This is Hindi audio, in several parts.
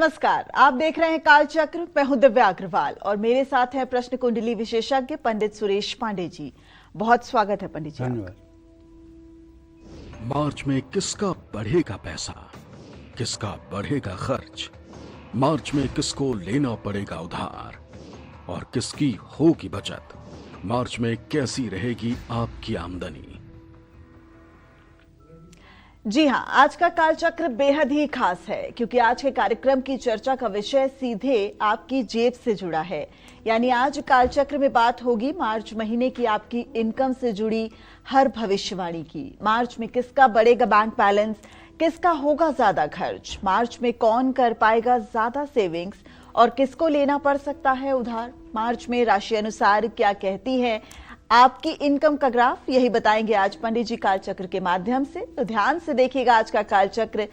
नमस्कार, आप देख रहे हैं कालचक्र। मैं हूं दिव्या अग्रवाल और मेरे साथ हैं प्रश्न कुंडली विशेषज्ञ पंडित सुरेश पांडे जी। बहुत स्वागत है पंडित जी। धन्यवाद। मार्च में किसका बढ़ेगा पैसा, किसका बढ़ेगा खर्च, मार्च में किसको लेना पड़ेगा उधार और किसकी होगी बचत, मार्च में कैसी रहेगी आपकी आमदनी। जी हां, आज का कालचक्र बेहद ही खास है क्योंकि आज के कार्यक्रम की चर्चा का विषय सीधे आपकी जेब से जुड़ा है। यानी आज कालचक्र में बात होगी मार्च महीने की आपकी इनकम से जुड़ी हर भविष्यवाणी की। मार्च में किसका बढ़ेगा बैंक बैलेंस, किसका होगा ज्यादा खर्च, मार्च में कौन कर पाएगा ज्यादा सेविंग्स और किसको लेना पड़ सकता है उधार, मार्च में राशि अनुसार क्या कहती है आपकी इनकम का ग्राफ, यही बताएंगे आज पंडित जी कालचक्र के माध्यम से। तो ध्यान से देखिएगा आज का कालचक्र।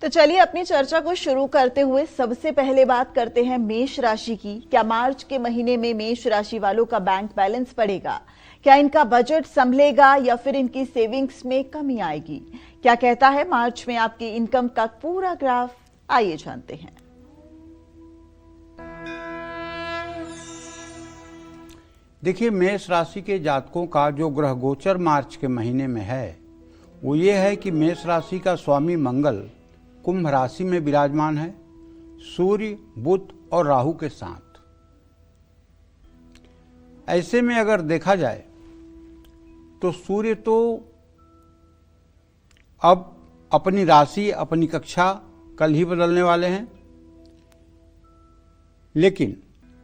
तो चलिए अपनी चर्चा को शुरू करते हुए सबसे पहले बात करते हैं मेष राशि की। क्या मार्च के महीने में मेष राशि वालों का बैंक बैलेंस बढ़ेगा? क्या इनका बजट संभलेगा या फिर इनकी सेविंग्स में कमी आएगी? क्या कहता है मार्च में आपकी इनकम का पूरा ग्राफ, आइए जानते हैं। देखिए, मेष राशि के जातकों का जो ग्रह गोचर मार्च के महीने में है वो ये है कि मेष राशि का स्वामी मंगल कुंभ राशि में विराजमान है, सूर्य, बुध और राहु के साथ। ऐसे में अगर देखा जाए तो सूर्य तो अब अपनी राशि, अपनी कक्षा कल ही बदलने वाले हैं, लेकिन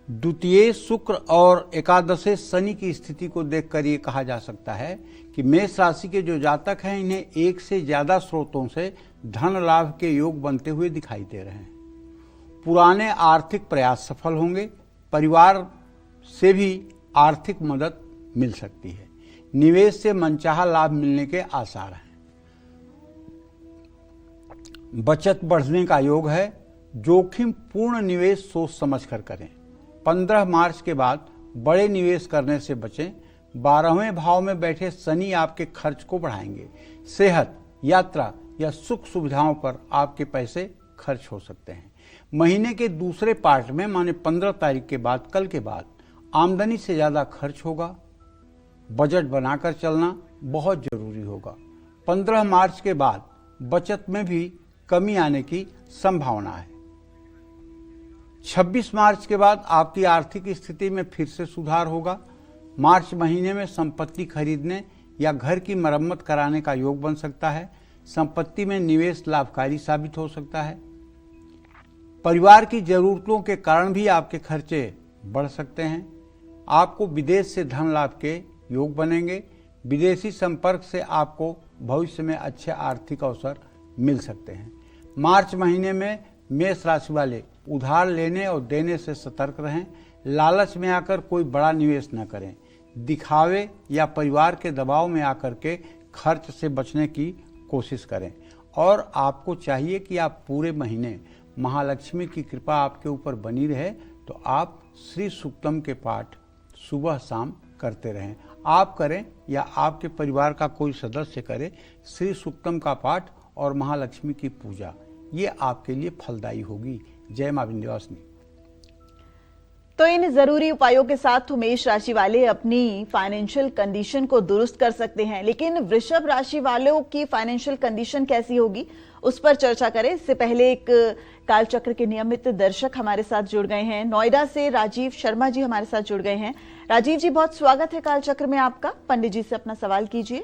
द्वितीय शुक्र और एकादशे शनि की स्थिति को देखकर ये कहा जा सकता है कि मेष राशि के जो जातक हैं इन्हें एक से ज्यादा स्रोतों से धन लाभ के योग बनते हुए दिखाई दे रहे हैं। पुराने आर्थिक प्रयास सफल होंगे, परिवार से भी आर्थिक मदद मिल सकती है, निवेश से मनचाहा लाभ मिलने के आसार हैं, बचत बढ़ने का योग है, जोखिम पूर्ण निवेश सोच समझकर करें। 15 मार्च के बाद बड़े निवेश करने से बचें। 12वें भाव में बैठे शनि आपके खर्च को बढ़ाएंगे। सेहत, यात्रा या सुख सुविधाओं पर आपके पैसे खर्च हो सकते हैं। महीने के दूसरे पार्ट में माने 15 तारीख के बाद, कल के बाद आमदनी से ज्यादा खर्च होगा। बजट बनाकर चलना बहुत जरूरी होगा। 15 मार्च के बाद बचत में भी कमी आने की संभावना है। 26 मार्च के बाद आपकी आर्थिक स्थिति में फिर से सुधार होगा। मार्च महीने में संपत्ति खरीदने या घर की मरम्मत कराने का योग बन सकता है। संपत्ति में निवेश लाभकारी साबित हो सकता है। परिवार की जरूरतों के कारण भी आपके खर्चे बढ़ सकते हैं। आपको विदेश से धन लाभ के योग बनेंगे। विदेशी संपर्क से आपको भविष्य में अच्छे आर्थिक अवसर मिल सकते हैं। मार्च महीने में मेष राशि वाले उधार लेने और देने से सतर्क रहें। लालच में आकर कोई बड़ा निवेश न करें। दिखावे या परिवार के दबाव में आकर के खर्च से बचने की कोशिश करें। और आपको चाहिए कि आप पूरे महीने महालक्ष्मी की कृपा आपके ऊपर बनी रहे तो आप श्री सूक्तम के पाठ सुबह शाम करते रहें। आप करें या आपके परिवार का कोई सदस्य करे, श्री सूक्तम का पाठ और महालक्ष्मी की पूजा, ये आपके लिए फलदायी होगी। जय मां विंध्यवासिनी। तो इन जरूरी उपायों के साथ मेष राशि वाले अपनी फाइनेंशियल कंडीशन को दुरुस्त कर सकते हैं, लेकिन वृषभ राशि वालों की फाइनेंशियल कंडीशन कैसी होगी उस पर चर्चा करें। इससे पहले एक कालचक्र के नियमित दर्शक हमारे साथ जुड़ गए हैं। नोएडा से राजीव शर्मा जी हमारे साथ जुड़ गए हैं। राजीव जी, बहुत स्वागत है कालचक्र में आपका। पंडित जी से अपना सवाल कीजिए।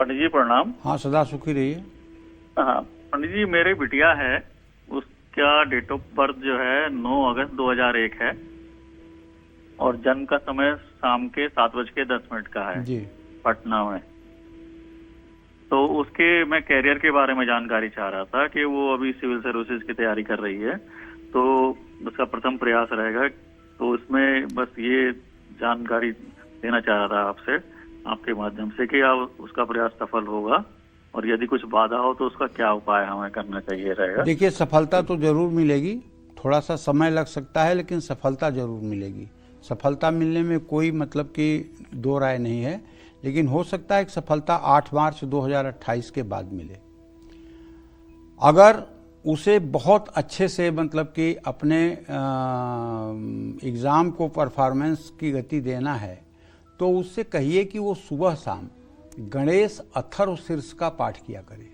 पंडित जी प्रणाम। हाँ, सदा सुखी रहिए। हाँ पंडित जी, मेरी बिटिया है, उसका डेट ऑफ बर्थ जो है 9 अगस्त 2001 है और जन्म का समय शाम के 7:10 का है जी, पटना में। तो उसके मैं कैरियर के बारे में जानकारी चाह रहा था कि वो अभी सिविल सर्विसेज की तैयारी कर रही है, तो उसका प्रथम प्रयास रहेगा। तो उसमें बस ये जानकारी देना चाह रहा था आपसे, आपके माध्यम से, कि उसका प्रयास सफल होगा और यदि कुछ बाधा हो तो उसका क्या उपाय हमें करना चाहिए रहेगा। देखिए, सफलता तो जरूर मिलेगी, थोड़ा सा समय लग सकता है लेकिन सफलता जरूर मिलेगी। सफलता मिलने में कोई मतलब कि दो राय नहीं है, लेकिन हो सकता है कि सफलता 8 मार्च 2028 के बाद मिले। अगर उसे बहुत अच्छे से मतलब कि अपने एग्ज़ाम को परफॉर्मेंस की गति देना है, तो उससे कहिए कि वो सुबह शाम गणेश अथर्वशीर्ष का पाठ किया करे।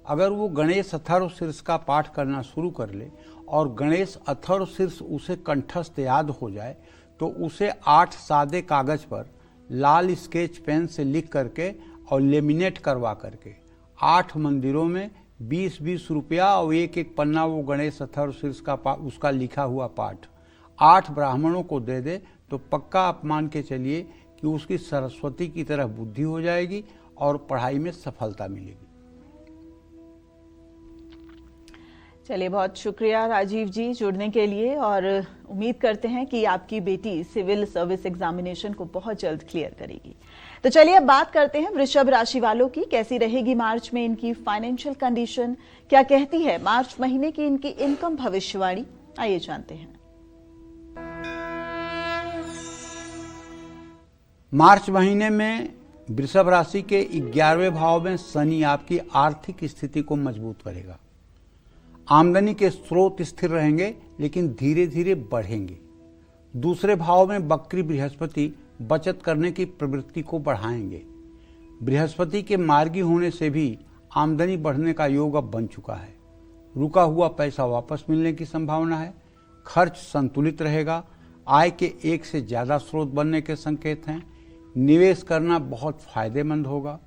अगर वो गणेश अथर्वशीर्ष का पाठ करना शुरू कर ले और गणेश अथर्वशीर्ष उसे कंठस्थ याद हो जाए, तो उसे 8 सादे कागज पर लाल स्केच पेन से लिख करके और लेमिनेट करवा करके 8 मंदिरों में 20-20 रुपया और एक पन्ना वो गणेश अथर्वशीर्ष का उसका लिखा हुआ पाठ 8 ब्राह्मणों को दे दे, तो पक्का आप मान के चलिए कि उसकी सरस्वती की तरह बुद्धि हो जाएगी और पढ़ाई में सफलता मिलेगी। चलिए, बहुत शुक्रिया राजीव जी जुड़ने के लिए, और उम्मीद करते हैं कि आपकी बेटी सिविल सर्विस एग्जामिनेशन को बहुत जल्द क्लियर करेगी। तो चलिए अब बात करते हैं वृषभ राशि वालों की। कैसी रहेगी मार्च में इनकी फाइनेंशियल कंडीशन, क्या कहती है मार्च महीने की इनकी इनकम भविष्यवाणी, आइए जानते हैं। मार्च महीने में वृषभ राशि के 11वें भाव में शनि आपकी आर्थिक स्थिति को मजबूत करेगा। आमदनी के स्रोत स्थिर रहेंगे लेकिन धीरे धीरे बढ़ेंगे। दूसरे भाव में वक्री बृहस्पति बचत करने की प्रवृत्ति को बढ़ाएंगे। बृहस्पति के मार्गी होने से भी आमदनी बढ़ने का योग अब बन चुका है। रुका हुआ पैसा वापस मिलने की संभावना है। खर्च संतुलित रहेगा। आय के एक से ज़्यादा स्रोत बनने के संकेत हैं। निवेश करना बहुत फायदेमंद होगा।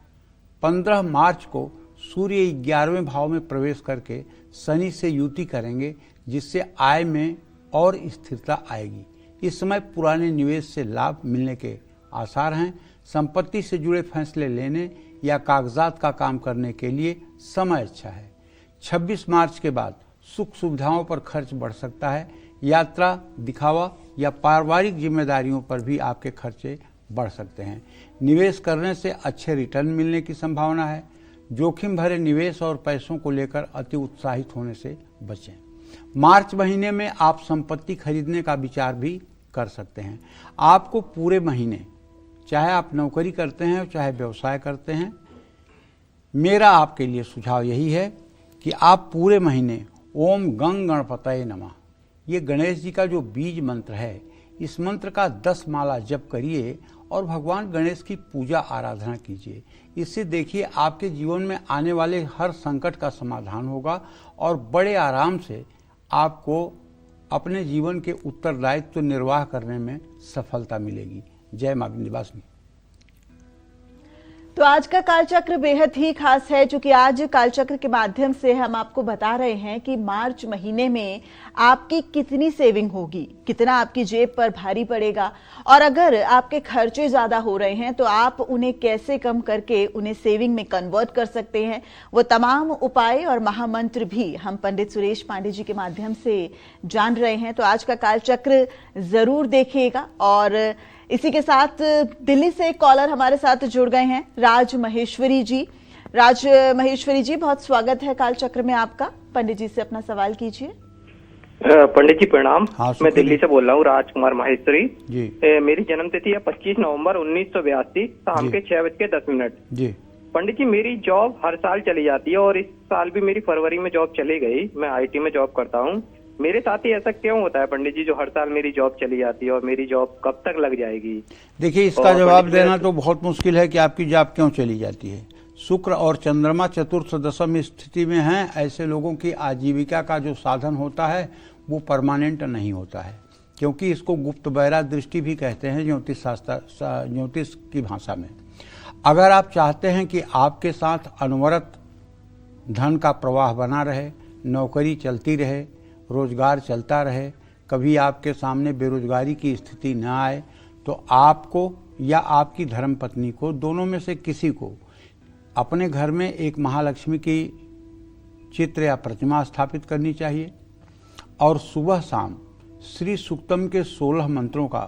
15 मार्च को सूर्य 11वें भाव में प्रवेश करके शनि से युति करेंगे, जिससे आय में और स्थिरता आएगी। इस समय पुराने निवेश से लाभ मिलने के आसार हैं। संपत्ति से जुड़े फैसले लेने या कागजात का काम करने के लिए समय अच्छा है। 26 मार्च के बाद सुख सुविधाओं पर खर्च बढ़ सकता है। यात्रा, दिखावा या पारिवारिक जिम्मेदारियों पर भी आपके खर्चे बढ़ सकते हैं। निवेश करने से अच्छे रिटर्न मिलने की संभावना है। जोखिम भरे निवेश और पैसों को लेकर अति उत्साहित होने से बचें। मार्च महीने में आप संपत्ति खरीदने का विचार भी कर सकते हैं। आपको पूरे महीने, चाहे आप नौकरी करते हैं चाहे व्यवसाय करते हैं, मेरा आपके लिए सुझाव यही है कि आप पूरे महीने ओम गंग गणपतये नमः, ये गणेश जी का जो बीज मंत्र है, इस मंत्र का 10 माला जप करिए और भगवान गणेश की पूजा आराधना कीजिए। इससे देखिए आपके जीवन में आने वाले हर संकट का समाधान होगा और बड़े आराम से आपको अपने जीवन के उत्तरदायित्व निर्वाह करने में सफलता मिलेगी। जय मां विंध्यवासिनी। तो आज का कालचक्र बेहद ही खास है, क्योंकि आज कालचक्र के माध्यम से हम आपको बता रहे हैं कि मार्च महीने में आपकी कितनी सेविंग होगी, कितना आपकी जेब पर भारी पड़ेगा, और अगर आपके खर्चे ज्यादा हो रहे हैं तो आप उन्हें कैसे कम करके उन्हें सेविंग में कन्वर्ट कर सकते हैं। वो तमाम उपाय और महामंत्र भी हम पंडित सुरेश पांडे जी के माध्यम से जान रहे हैं। तो आज का कालचक्र जरूर देखिएगा। और इसी के साथ दिल्ली से एक कॉलर हमारे साथ जुड़ गए हैं, राज महेश्वरी जी। राज महेश्वरी जी, बहुत स्वागत है कालचक्र में आपका। पंडित जी से अपना सवाल कीजिए। पंडित जी प्रणाम। हाँ, मैं दिल्ली से बोल रहा हूँ, राजकुमार माहेश्वरी जी। मेरी जन्म तिथि है 25 नवंबर 1982 शाम के 6:10 जी। पंडित जी, मेरी जॉब हर साल चली जाती है और इस साल भी मेरी फरवरी में जॉब चली गई। मैं आईटी में जॉब करता हूँ। मेरे साथ ही ऐसा क्यों होता है पंडित जी, जो हर साल मेरी जॉब चली जाती है और मेरी जॉब कब तक लग जाएगी? देखिए, इसका जवाब देना तो बहुत मुश्किल है कि आपकी जॉब क्यों चली जाती है। शुक्र और चंद्रमा चतुर्थ दशम स्थिति में हैं। ऐसे लोगों की आजीविका का जो साधन होता है वो परमानेंट नहीं होता है, क्योंकि इसको गुप्त बहरा दृष्टि भी कहते हैं ज्योतिष की भाषा में। अगर आप चाहते हैं कि आपके साथ अनवरत धन का प्रवाह बना रहे, नौकरी चलती रहे, रोजगार चलता रहे, कभी आपके सामने बेरोजगारी की स्थिति न आए, तो आपको या आपकी धर्मपत्नी को, दोनों में से किसी को, अपने घर में एक महालक्ष्मी की चित्र या प्रतिमा स्थापित करनी चाहिए और सुबह शाम श्री सूक्तम के 16 मंत्रों का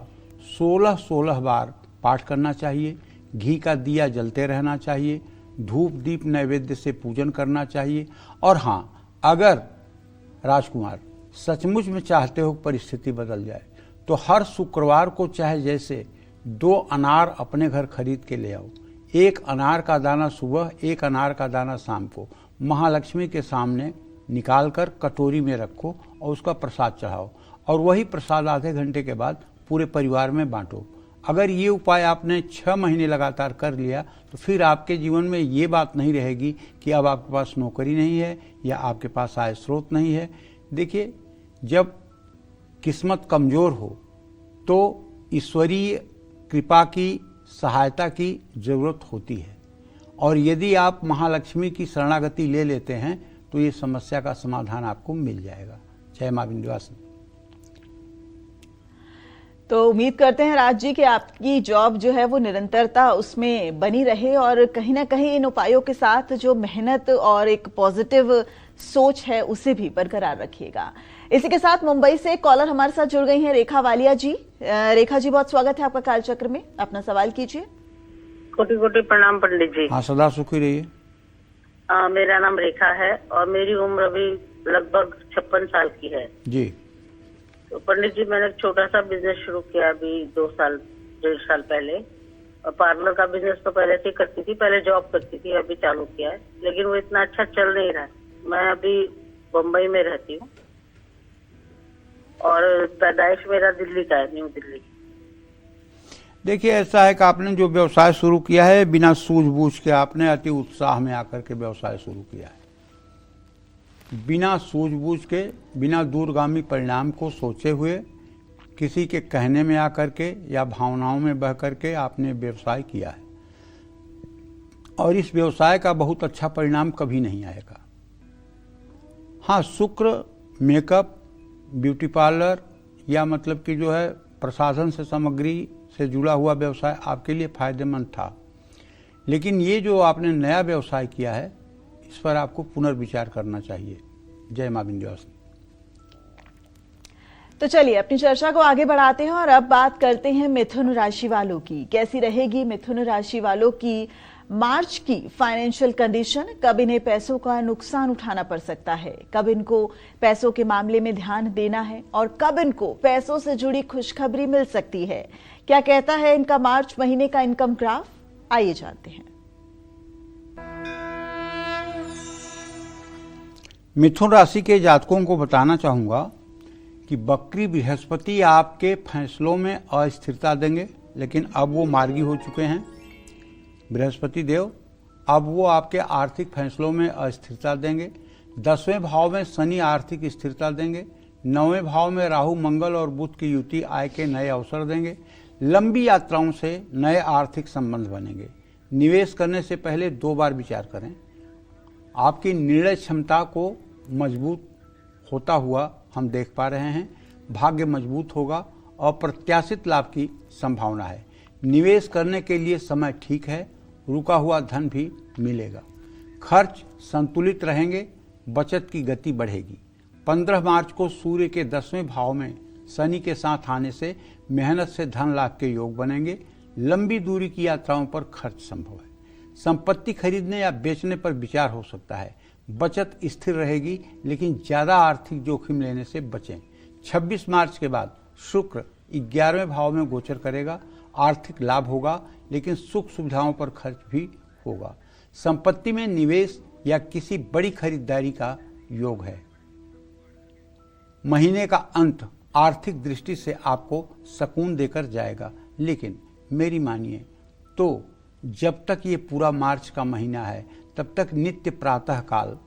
16 बार पाठ करना चाहिए। घी का दिया जलते रहना चाहिए। धूप दीप नैवेद्य से पूजन करना चाहिए। और हाँ, अगर राजकुमार सचमुच में चाहते हो परिस्थिति बदल जाए, तो हर शुक्रवार को चाहे जैसे 2 अनार अपने घर खरीद के ले आओ। 1 अनार का दाना सुबह, 1 अनार का दाना शाम को महालक्ष्मी के सामने निकालकर कटोरी में रखो और उसका प्रसाद चढ़ाओ, और वही प्रसाद आधे घंटे के बाद पूरे परिवार में बांटो। अगर ये उपाय आपने 6 महीने लगातार कर लिया तो फिर आपके जीवन में ये बात नहीं रहेगी कि अब आपके पास नौकरी नहीं है या आपके पास आय स्रोत नहीं है। देखिए, जब किस्मत कमज़ोर हो तो ईश्वरीय कृपा की, सहायता की ज़रूरत होती है, और यदि आप महालक्ष्मी की शरणागति ले लेते हैं तो ये समस्या का समाधान आपको मिल जाएगा। जय मां विंध्यवासिनी। तो उम्मीद करते हैं राज जी कि आपकी जॉब जो है वो निरंतरता उसमें बनी रहे, और कहीं ना कहीं इन उपायों के साथ जो मेहनत और एक पॉजिटिव सोच है उसे भी बरकरार रखिएगा। इसी के साथ मुंबई से कॉलर हमारे साथ जुड़ गई हैं रेखा वालिया जी। रेखा जी, बहुत स्वागत है आपका कालचक्र में, अपना सवाल कीजिए। कोटि कोटि प्रणाम पंडित जी। हाँ, सदा सुखी रहिए। मेरा नाम रेखा है और मेरी उम्र अभी लगभग 56 साल की है जी। तो पंडित जी, मैंने एक छोटा सा बिजनेस शुरू किया अभी 1.5 साल पहले। और पार्लर का बिजनेस तो पहले से करती थी, पहले जॉब करती थी, अभी चालू किया है, लेकिन वो इतना अच्छा चल नहीं रहा है। मैं अभी बम्बई में रहती हूँ और पैदाइश मेरा दिल्ली का है, न्यू दिल्ली। देखिए, ऐसा है कि आपने जो व्यवसाय शुरू किया है बिना सूझबूझ के, आपने अति उत्साह में आकर के व्यवसाय शुरू किया है। बिना सूझबूझ के, बिना दूरगामी परिणाम को सोचे हुए, किसी के कहने में आकर के या भावनाओं में बह करके आपने व्यवसाय किया है, और इस व्यवसाय का बहुत अच्छा परिणाम कभी नहीं आएगा। हाँ, शुक्र, मेकअप, ब्यूटी पार्लर या मतलब कि जो है प्रसाधन से सामग्री से जुड़ा हुआ व्यवसाय आपके लिए फायदेमंद था, लेकिन ये जो आपने नया व्यवसाय किया है इस पर आपको पुनर्विचार करना चाहिए। जय मां विंध्यवासिनी। तो चलिए अपनी चर्चा को आगे बढ़ाते हैं और अब बात करते हैं मिथुन राशि वालों की। कैसी रहेगी मिथुन राशि वालों की मार्च की फाइनेंशियल कंडीशन? कब इन्हें पैसों का नुकसान उठाना पड़ सकता है, कब इनको पैसों के मामले में ध्यान देना है, और कब इनको पैसों से जुड़ी खुशखबरी मिल सकती है? क्या कहता है इनका मार्च महीने का इनकम ग्राफ? आइए जानते हैं। मिथुन राशि के जातकों को बताना चाहूंगा कि बकरी बृहस्पति आपके फैसलों में अस्थिरता देंगे, लेकिन अब वो मार्गी हो चुके हैं। बृहस्पति देव अब वो आपके आर्थिक फैसलों में अस्थिरता देंगे। 10वें भाव में शनि आर्थिक स्थिरता देंगे। 9वें भाव में राहु, मंगल और बुध की युति आय के नए अवसर देंगे। लंबी यात्राओं से नए आर्थिक संबंध बनेंगे। निवेश करने से पहले 2 बार विचार करें। आपकी निर्णय क्षमता को मजबूत होता हुआ हम देख पा रहे हैं। भाग्य मजबूत होगा, अप्रत्याशित लाभ की संभावना है। निवेश करने के लिए समय ठीक है, रुका हुआ धन भी मिलेगा। खर्च संतुलित रहेंगे, बचत की गति बढ़ेगी। 15 मार्च को सूर्य के 10वें भाव में शनि के साथ आने से मेहनत से धन लाभ के योग बनेंगे। लंबी दूरी की यात्राओं पर खर्च संभव है। संपत्ति खरीदने या बेचने पर विचार हो सकता है। बचत स्थिर रहेगी, लेकिन ज्यादा आर्थिक जोखिम लेने से बचें। 26 मार्च के बाद शुक्र 11वें भाव में गोचर करेगा। आर्थिक लाभ होगा, लेकिन सुख सुविधाओं पर खर्च भी होगा। संपत्ति में निवेश या किसी बड़ी खरीदारी का योग है। महीने का अंत आर्थिक दृष्टि से आपको सुकून देकर जाएगा, लेकिन मेरी मानिए तो जब तक ये पूरा मार्च का महीना है तब तक नित्य प्रातः काल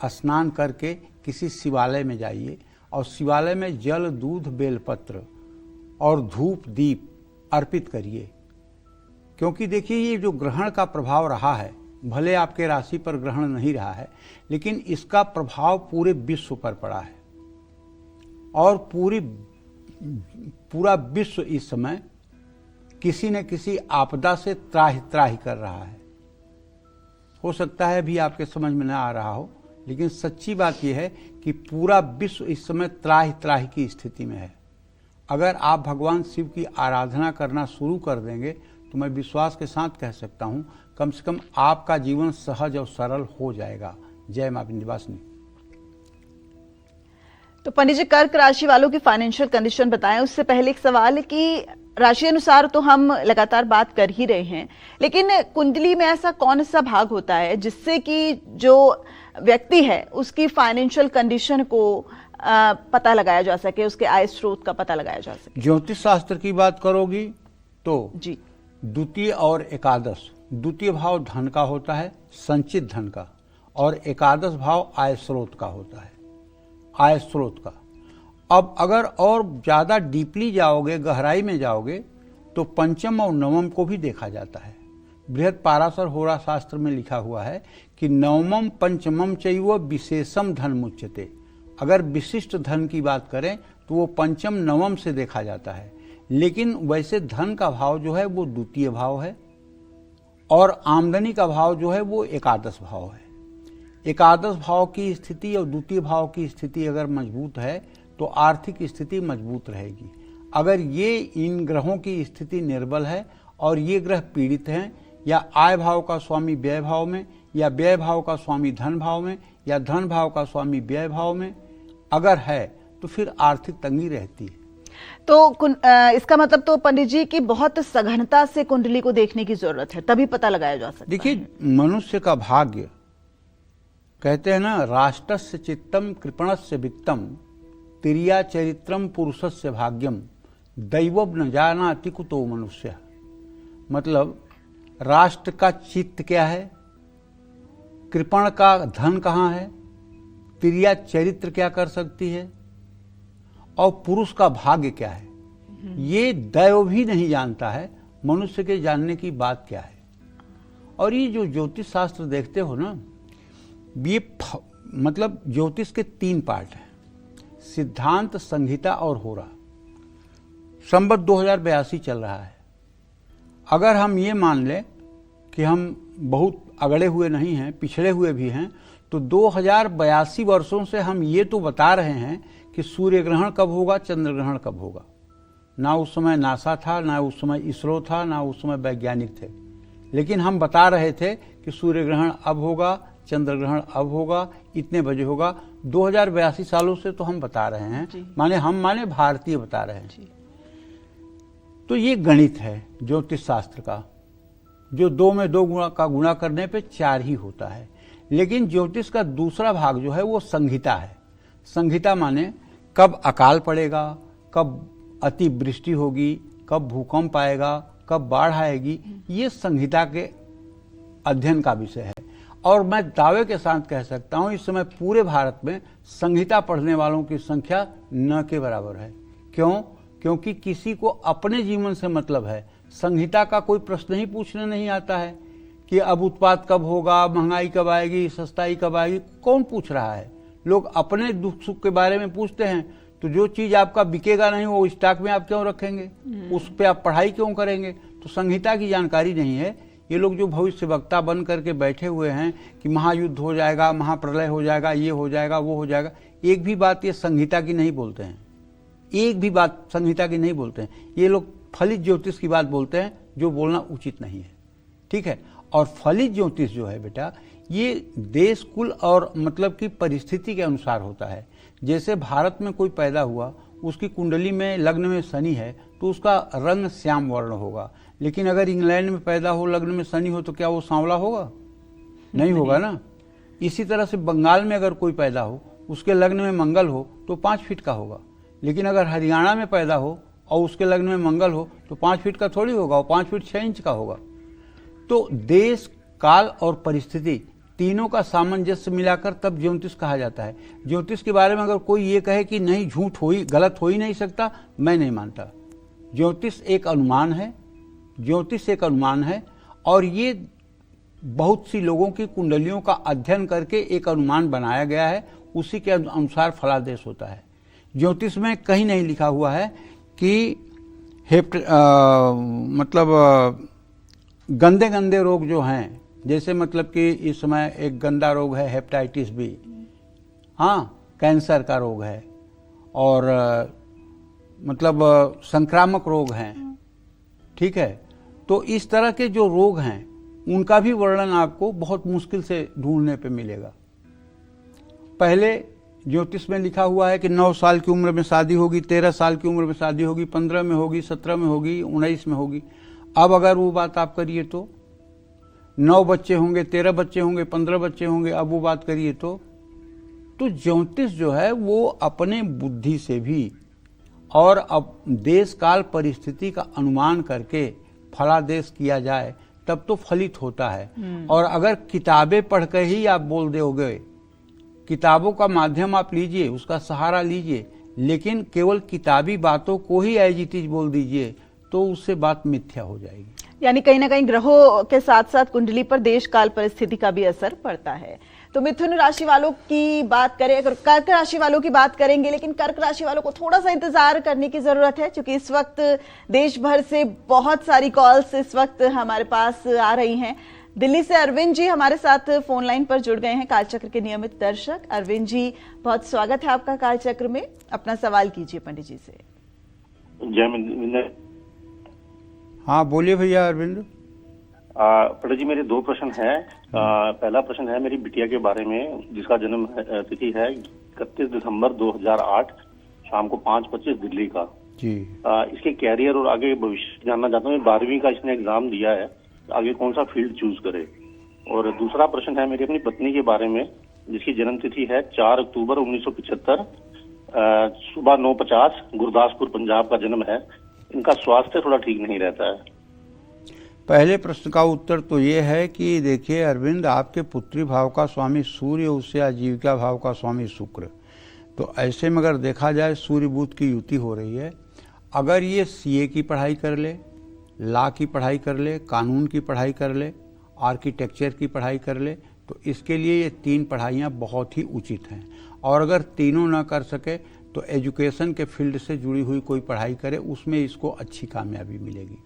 स्नान करके किसी शिवालय में जाइए और शिवालय में जल, दूध, बेलपत्र और धूप दीप अर्पित करिए। क्योंकि देखिए, ये जो ग्रहण का प्रभाव रहा है, भले आपके राशि पर ग्रहण नहीं रहा है, लेकिन इसका प्रभाव पूरे विश्व पर पड़ा है और पूरा विश्व इस समय किसी न किसी आपदा से त्राहि त्राहि कर रहा है। हो सकता है भी आपके समझ में न आ रहा हो, लेकिन सच्ची बात यह है कि पूरा विश्व इस समय त्राहि त्राहि की स्थिति में है। अगर आप भगवान शिव की आराधना करना शुरू कर देंगे तो मैं विश्वास के साथ कह सकता हूं, कम से कम आपका जीवन सहज और सरल हो जाएगा। जय मां विंध्यवासिनी। तो पंडित जी, कर्क राशि वालों की फाइनेंशियल कंडीशन बताएं। उससे पहले एक सवाल है कि राशि अनुसार तो हम लगातार बात कर ही रहे हैं, लेकिन कुंडली में ऐसा कौन सा भाग होता है जिससे कि जो व्यक्ति है उसकी फाइनेंशियल कंडीशन को पता लगाया जा सके, उसके आय स्रोत का पता लगाया जा सके? ज्योतिष शास्त्र की बात करोगी तो जी, द्वितीय और एकादश, द्वितीय भाव धन का होता है, संचित धन का, और एकादश भाव आय स्रोत का होता है, आय स्रोत का। अब अगर और ज्यादा डीपली जाओगे, गहराई में जाओगे, तो पंचम और नवम को भी देखा जाता है। बृहद पाराशर होरा शास्त्र में लिखा हुआ है कि नवमम पंचमम चैव विशेषम धन मुच्यते। अगर विशिष्ट धन की बात करें तो वो पंचम नवम से देखा जाता है, लेकिन वैसे धन का भाव जो है वो द्वितीय भाव है और आमदनी का भाव जो है वो एकादश भाव है। एकादश भाव की स्थिति और द्वितीय भाव की स्थिति अगर मजबूत है तो आर्थिक स्थिति मजबूत रहेगी। अगर ये इन ग्रहों की स्थिति निर्बल है और ये ग्रह पीड़ित हैं, या आय भाव का स्वामी व्यय भाव में, या व्यय भाव का स्वामी धन भाव में, या धन भाव का स्वामी व्यय भाव में अगर है, तो फिर आर्थिक तंगी रहती है। तो इसका मतलब तो पंडित जी की बहुत सघनता से कुंडली को देखने की जरूरत है, तभी पता लगाया जा सकता है। देखिए, मनुष्य का भाग्य, कहते हैं ना, राष्ट्रस्य चित्तम कृपणस्य वित्तम तिरिया चरित्रम पुरुषस्य भाग्यम दैवब न जानाति कुतो मनुष्य। मतलब राष्ट्र का चित्त क्या है, कृपण का धन कहाँ है, तिरिया चरित्र क्या कर सकती है, और पुरुष का भाग्य क्या है, ये दैव भी नहीं जानता है। मनुष्य के जानने की बात क्या है। और ये जो ज्योतिष शास्त्र देखते हो ना, ये मतलब ज्योतिष के 3 पार्ट हैं, सिद्धांत, संहिता और होरा। संवत 2082 चल रहा है। अगर हम ये मान लें कि हम बहुत अगड़े हुए नहीं हैं, पिछड़े हुए भी हैं, तो 2082 वर्षों से हम ये तो बता रहे हैं कि सूर्य ग्रहण कब होगा, चंद्र ग्रहण कब होगा। ना उस समय नासा था, ना उस समय इसरो था, ना उस समय वैज्ञानिक थे, लेकिन हम बता रहे थे कि सूर्य ग्रहण अब होगा, चंद्र ग्रहण अब होगा, इतने बजे होगा। 2082 सालों से तो हम बता रहे हैं, माने भारतीय बता रहे हैं। तो ये गणित है ज्योतिष शास्त्र का, जो 2 में 2 गुणा का गुणा करने पे 4 ही होता है। लेकिन ज्योतिष का दूसरा भाग जो है वो संहिता है। संहिता माने कब अकाल पड़ेगा, कब अतिवृष्टि होगी, कब भूकंप आएगा, कब बाढ़ आएगी, ये संहिता के अध्ययन का विषय है। और मैं दावे के साथ कह सकता हूं, इस समय पूरे भारत में संहिता पढ़ने वालों की संख्या न के बराबर है। क्यों? क्योंकि किसी को अपने जीवन से मतलब है। संहिता का कोई प्रश्न ही पूछने नहीं आता है कि अब उत्पाद कब होगा, महंगाई कब आएगी, सस्ताई कब आएगी, कौन पूछ रहा है। लोग अपने दुख सुख के बारे में पूछते हैं। तो जो चीज आपका बिकेगा नहीं वो स्टॉक में आप क्यों रखेंगे, उस पर आप पढ़ाई क्यों करेंगे। तो संहिता की जानकारी नहीं है। ये लोग जो भविष्य वक्ता बन करके बैठे हुए हैं कि महायुद्ध हो जाएगा, महाप्रलय हो जाएगा, ये हो जाएगा, वो हो जाएगा, एक भी बात ये संहिता की नहीं बोलते हैं, एक भी बात संहिता की नहीं बोलते हैं। ये लोग फलित ज्योतिष की बात बोलते हैं, जो बोलना उचित नहीं है। ठीक है। और फलित ज्योतिष जो है बेटा, ये देश कुल और मतलब की परिस्थिति के अनुसार होता है। जैसे भारत में कोई पैदा हुआ, उसकी कुंडली में लग्न में शनि है, तो उसका रंग श्याम वर्ण होगा। लेकिन अगर इंग्लैंड में पैदा हो, लग्न में शनि हो, तो क्या वो सांवला होगा? नहीं होगा ना। इसी तरह से बंगाल में अगर कोई पैदा हो, उसके लग्न में मंगल हो, तो 5 फीट का होगा। लेकिन अगर हरियाणा में पैदा हो और उसके लग्न में मंगल हो, तो 5 फीट का थोड़ी होगा, वो 5 फीट 6 इंच का होगा। तो देश, काल और परिस्थिति तीनों का सामंजस्य मिलाकर तब ज्योतिष कहा जाता है। ज्योतिष के बारे में अगर कोई ये कहे कि नहीं, झूठ हो ही, गलत हो ही नहीं सकता, मैं नहीं मानता। ज्योतिष एक अनुमान है, ज्योतिष एक अनुमान है, और ये बहुत सी लोगों की कुंडलियों का अध्ययन करके एक अनुमान बनाया गया है, उसी के अनुसार फलादेश होता है। ज्योतिष में कहीं नहीं लिखा हुआ है कि गंदे गंदे रोग जो हैं, जैसे मतलब कि इस समय एक गंदा रोग है हेपेटाइटिस बी, हाँ, कैंसर का रोग है, और मतलब संक्रामक रोग हैं। ठीक है। तो इस तरह के जो रोग हैं उनका भी वर्णन आपको बहुत मुश्किल से ढूंढने पे मिलेगा। पहले ज्योतिष में लिखा हुआ है कि 9 साल की उम्र में शादी होगी, 13 साल की उम्र में शादी होगी, 15 में होगी, 17 में होगी, 19 में होगी। अब अगर वो बात आप करिए तो 9 बच्चे होंगे, 13 बच्चे होंगे, 15 बच्चे होंगे, अब वो बात करिए तो ज्योतिष जो है वो अपने बुद्धि से भी और अब देश काल परिस्थिति का अनुमान करके फलादेश किया जाए तब तो फलित होता है। और अगर किताबें पढ़कर ही आप बोल दोगे, किताबों का माध्यम आप लीजिए, उसका सहारा लीजिए, लेकिन केवल किताबी बातों को ही एज इट इज बोल दीजिए तो उससे बात मिथ्या हो जाएगी। यानी कहीं ना कहीं ग्रहों के साथ साथ कुंडली पर देश काल परिस्थिति का भी असर पड़ता है। तो मिथुन राशि वालों की बात करें, अगर कर्क राशि वालों की बात करेंगे, लेकिन कर्क राशि वालों को थोड़ा सा इंतजार करने की जरूरत है, क्योंकि इस वक्त देश भर से बहुत सारी कॉल्स इस वक्त हमारे पास आ रही हैं। दिल्ली से अरविंद जी हमारे साथ फोन लाइन पर जुड़ गए हैं, कालचक्र के नियमित दर्शक। अरविंद जी, बहुत स्वागत है आपका कालचक्र में। अपना सवाल कीजिए पंडित जी से। जय। हाँ बोलिए भैया अरविंद। पंडित जी, मेरे 2 प्रश्न है। पहला प्रश्न है मेरी बिटिया के बारे में, जिसका जन्म तिथि है 31 दिसंबर 2008 शाम को 5:25 दिल्ली का जी। इसके कैरियर और आगे भविष्य जानना चाहता हूँ। 12वीं का इसने एग्जाम दिया है, आगे कौन सा फील्ड चूज करे। और दूसरा प्रश्न है मेरी अपनी पत्नी के बारे में, जिसकी जन्म तिथि है 4 अक्टूबर 1975 सुबह 9:50, गुरदासपुर पंजाब का जन्म है। इनका स्वास्थ्य थोड़ा ठीक नहीं रहता है। पहले प्रश्न का उत्तर तो ये है कि देखिए अरविंद, आपके पुत्री भाव का स्वामी सूर्य, उससे आजीविका भाव का स्वामी शुक्र, तो ऐसे में अगर देखा जाए सूर्य बुध की युति हो रही है। अगर ये सीए की पढ़ाई कर ले, लॉ की पढ़ाई कर ले, कानून की पढ़ाई कर ले, आर्किटेक्चर की पढ़ाई कर ले, तो इसके लिए ये 3 पढ़ाइयाँ बहुत ही उचित हैं। और अगर तीनों ना कर सके तो एजुकेशन के फील्ड से जुड़ी हुई कोई पढ़ाई करे, उसमें इसको अच्छी कामयाबी मिलेगी।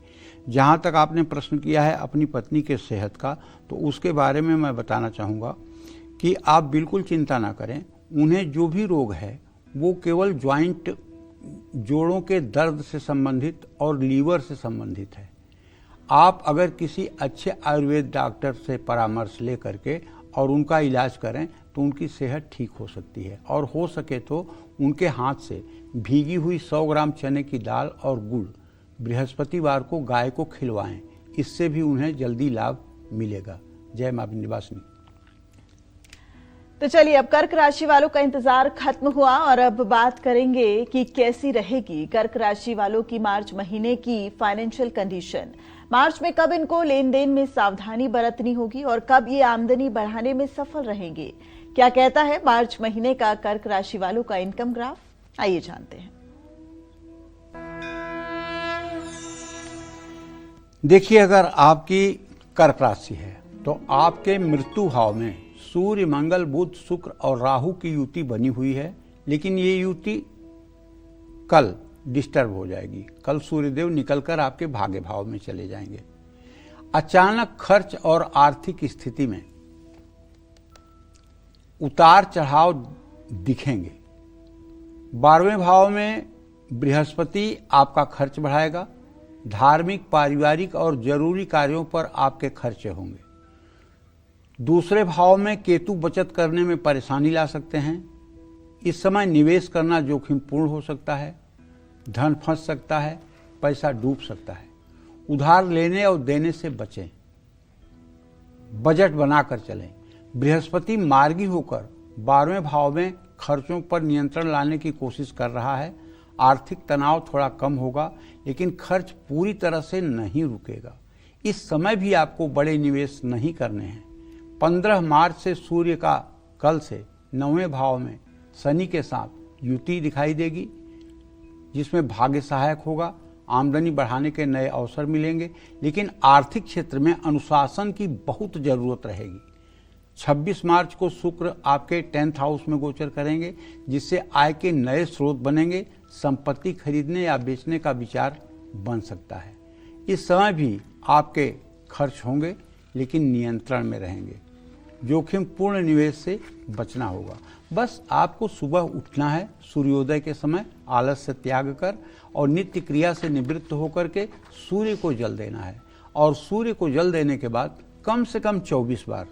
जहाँ तक आपने प्रश्न किया है अपनी पत्नी के सेहत का, तो उसके बारे में मैं बताना चाहूँगा कि आप बिल्कुल चिंता ना करें। उन्हें जो भी रोग है वो केवल जॉइंट, जोड़ों के दर्द से संबंधित और लीवर से संबंधित है। आप अगर किसी अच्छे आयुर्वेद डॉक्टर से परामर्श ले करके और उनका इलाज करें तो उनकी सेहत ठीक हो सकती है। और हो सके तो उनके हाथ से भीगी हुई 100 ग्राम चने की दाल और गुड़ बृहस्पतिवार को गाय को खिलवाएं, इससे भी उन्हें जल्दी लाभ मिलेगा। जय मां विंध्यवासिनी। तो चलिए, अब कर्क राशि वालों का इंतजार खत्म हुआ और अब बात करेंगे कि कैसी रहेगी कर्क राशि वालों की मार्च महीने की फाइनेंशियल कंडीशन। मार्च में कब इनको लेन देन में सावधानी बरतनी होगी और कब ये आमदनी बढ़ाने में सफल रहेंगे। क्या कहता है मार्च महीने का कर्क राशि वालों का इनकम ग्राफ, आइए जानते हैं। देखिए, अगर आपकी कर्क राशि है तो आपके मृत्यु भाव में सूर्य, मंगल, बुध, शुक्र और राहु की युति बनी हुई है, लेकिन ये युति कल डिस्टर्ब हो जाएगी। कल सूर्यदेव निकलकर आपके भाग्य भाव में चले जाएंगे। अचानक खर्च और आर्थिक स्थिति में उतार चढ़ाव दिखेंगे। 12वें भाव में बृहस्पति आपका खर्च बढ़ाएगा। धार्मिक, पारिवारिक और जरूरी कार्यों पर आपके खर्चे होंगे। दूसरे भाव में केतु बचत करने में परेशानी ला सकते हैं। इस समय निवेश करना जोखिमपूर्ण हो सकता है, धन फंस सकता है, पैसा डूब सकता है। उधार लेने और देने से बचें, बजट बनाकर चलें। बृहस्पति मार्गी होकर 12वें भाव में खर्चों पर नियंत्रण लाने की कोशिश कर रहा है। आर्थिक तनाव थोड़ा कम होगा, लेकिन खर्च पूरी तरह से नहीं रुकेगा। इस समय भी आपको बड़े निवेश नहीं करने हैं। 15 मार्च से सूर्य का कल से 9वें भाव में शनि के साथ युति दिखाई देगी, जिसमें भाग्य सहायक होगा। आमदनी बढ़ाने के नए अवसर मिलेंगे, लेकिन आर्थिक क्षेत्र में अनुशासन की बहुत जरूरत रहेगी। 26 मार्च को शुक्र आपके 10th हाउस में गोचर करेंगे, जिससे आय के नए स्रोत बनेंगे। संपत्ति खरीदने या बेचने का विचार बन सकता है। इस समय भी आपके खर्च होंगे, लेकिन नियंत्रण में रहेंगे। जोखिमपूर्ण निवेश से बचना होगा। बस आपको सुबह उठना है सूर्योदय के समय, आलस्य त्याग कर, और नित्य क्रिया से निवृत्त होकर के सूर्य को जल देना है। और सूर्य को जल देने के बाद कम से कम 24 बार,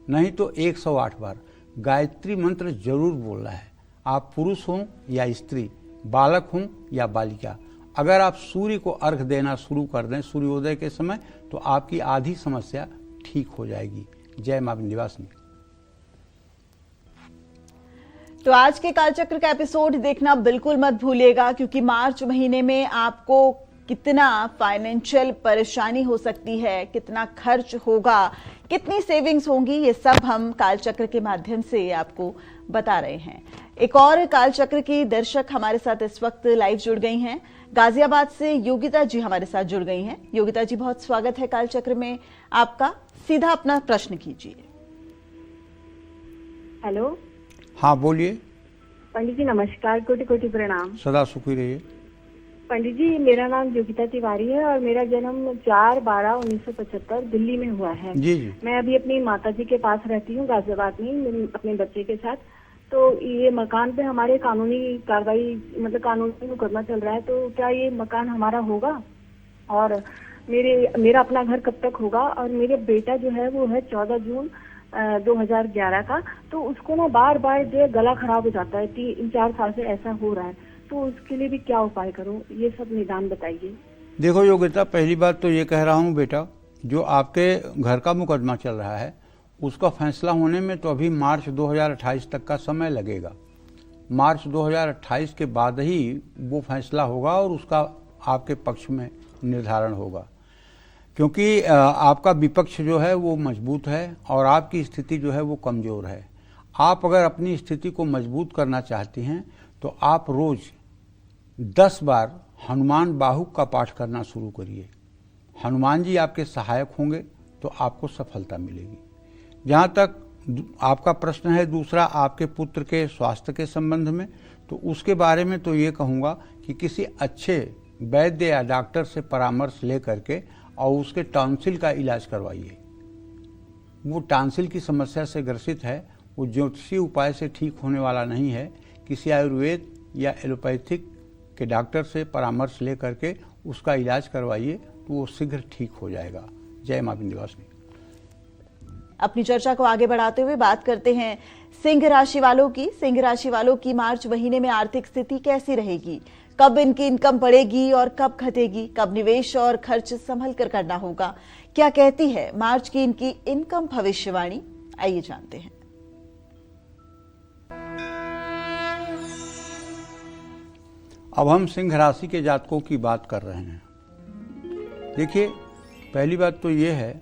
नहीं तो 108 बार गायत्री मंत्र जरूर बोलना है। आप पुरुष हों या स्त्री, बालक हों या बालिका, अगर आप सूर्य को अर्घ देना शुरू कर दें सूर्योदय के समय, तो आपकी आधी समस्या ठीक हो जाएगी। जय मां विंध्यवासिनी। तो आज के कालचक्र का एपिसोड देखना बिल्कुल मत भूलिएगा, क्योंकि मार्च महीने में आपको कितना फाइनेंशियल परेशानी हो सकती है, कितना खर्च होगा, कितनी सेविंग्स होंगी, ये सब हम कालचक्र के माध्यम से आपको बता रहे हैं। एक और कालचक्र की दर्शक हमारे साथ इस वक्त लाइव जुड़ गई हैं। गाजियाबाद से योगिता जी हमारे साथ जुड़ गई हैं। योगिता जी, बहुत स्वागत है कालचक्र में आपका। सीधा अपना प्रश्न कीजिए। हेलो। हाँ बोलिए। पंडित जी नमस्कार, कोटि कोटि प्रणाम। सदा सुखी रहिए। पंडित जी, मेरा नाम योगिता तिवारी है और मेरा जन्म 4/12/1975 दिल्ली में हुआ है। जी जी। मैं अभी अपनी माताजी के पास रहती हूँ गाजियाबाद में अपने बच्चे के साथ। तो ये मकान पे हमारे कानूनी कार्रवाई, मतलब कानूनी मुकदमा चल रहा है, तो क्या ये मकान हमारा होगा? और मेरा अपना घर कब तक होगा? और मेरे बेटा जो है वो है 14 जून 2011 का, तो उसको ना बार बार जो गला खराब हो जाता है, 3-4 साल से ऐसा हो रहा है, तो उसके लिए भी क्या उपाय करूं, ये सब निदान बताइए। देखो योगिता, पहली बात तो ये कह रहा हूँ बेटा, जो आपके घर का मुकदमा चल रहा है उसका फैसला होने में तो अभी मार्च 2028 तक का समय लगेगा। मार्च 2028 के बाद ही वो फैसला होगा और उसका आपके पक्ष में निर्धारण होगा, क्योंकि आपका विपक्ष जो है वो मजबूत है और आपकी स्थिति जो है वो कमज़ोर है। आप अगर अपनी स्थिति को मजबूत करना चाहती हैं तो आप रोज़ 10 बार हनुमान बाहुक का पाठ करना शुरू करिए। हनुमान जी आपके सहायक होंगे तो आपको सफलता मिलेगी। जहाँ तक आपका प्रश्न है दूसरा, आपके पुत्र के स्वास्थ्य के संबंध में, तो उसके बारे में तो ये कहूँगा कि किसी अच्छे वैद्य या डॉक्टर से परामर्श ले करके और उसके टॉन्सिल का इलाज करवाइए। वो टॉन्सिल की समस्या से ग्रसित है, वो ज्योतिषीय उपाय से ठीक होने वाला नहीं है। किसी आयुर्वेद या एलोपैथिक के डॉक्टर से परामर्श ले करके उसका इलाज करवाइए तो वो शीघ्र ठीक हो जाएगा। जय मां विंध्यवासिनी। अपनी चर्चा को आगे बढ़ाते हुए बात करते हैं सिंह राशि वालों की। सिंह राशि वालों की मार्च महीने में आर्थिक स्थिति कैसी रहेगी? कब इनकी इनकम बढ़ेगी और कब घटेगी? कब निवेश और खर्च संभल कर करना होगा? क्या कहती है मार्च की इनकी इनकम भविष्यवाणी? आइए जानते हैं। अब हम सिंह राशि के जातकों की बात कर रहे हैं। देखिए, पहली बात तो ये है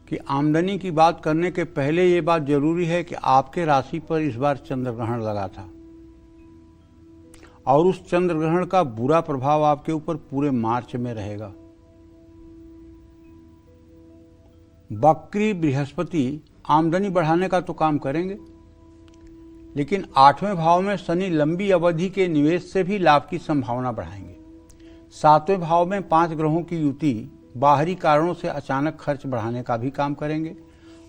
कि आमदनी की बात करने के पहले ये बात जरूरी है कि आपके राशि पर इस बार चंद्र ग्रहण लगा था और उस चंद्र ग्रहण का बुरा प्रभाव आपके ऊपर पूरे मार्च में रहेगा। वक्री बृहस्पति आमदनी बढ़ाने का तो काम करेंगे, लेकिन 8वें भाव में शनि लंबी अवधि के निवेश से भी लाभ की संभावना बढ़ाएंगे। 7वें भाव में 5 ग्रहों की युति बाहरी कारणों से अचानक खर्च बढ़ाने का भी काम करेंगे।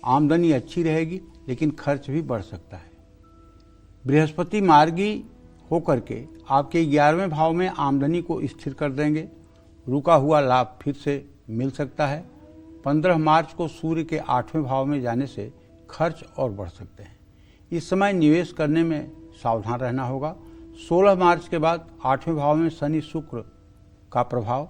आमदनी अच्छी रहेगी लेकिन खर्च भी बढ़ सकता है। बृहस्पति मार्गी होकर के आपके 11वें भाव में आमदनी को स्थिर कर देंगे। रुका हुआ लाभ फिर से मिल सकता है। 15 मार्च को सूर्य के 8वें भाव में जाने से खर्च और बढ़ सकते हैं। इस समय निवेश करने में सावधान रहना होगा। 16 मार्च के बाद 8वें भाव में शनि शुक्र का प्रभाव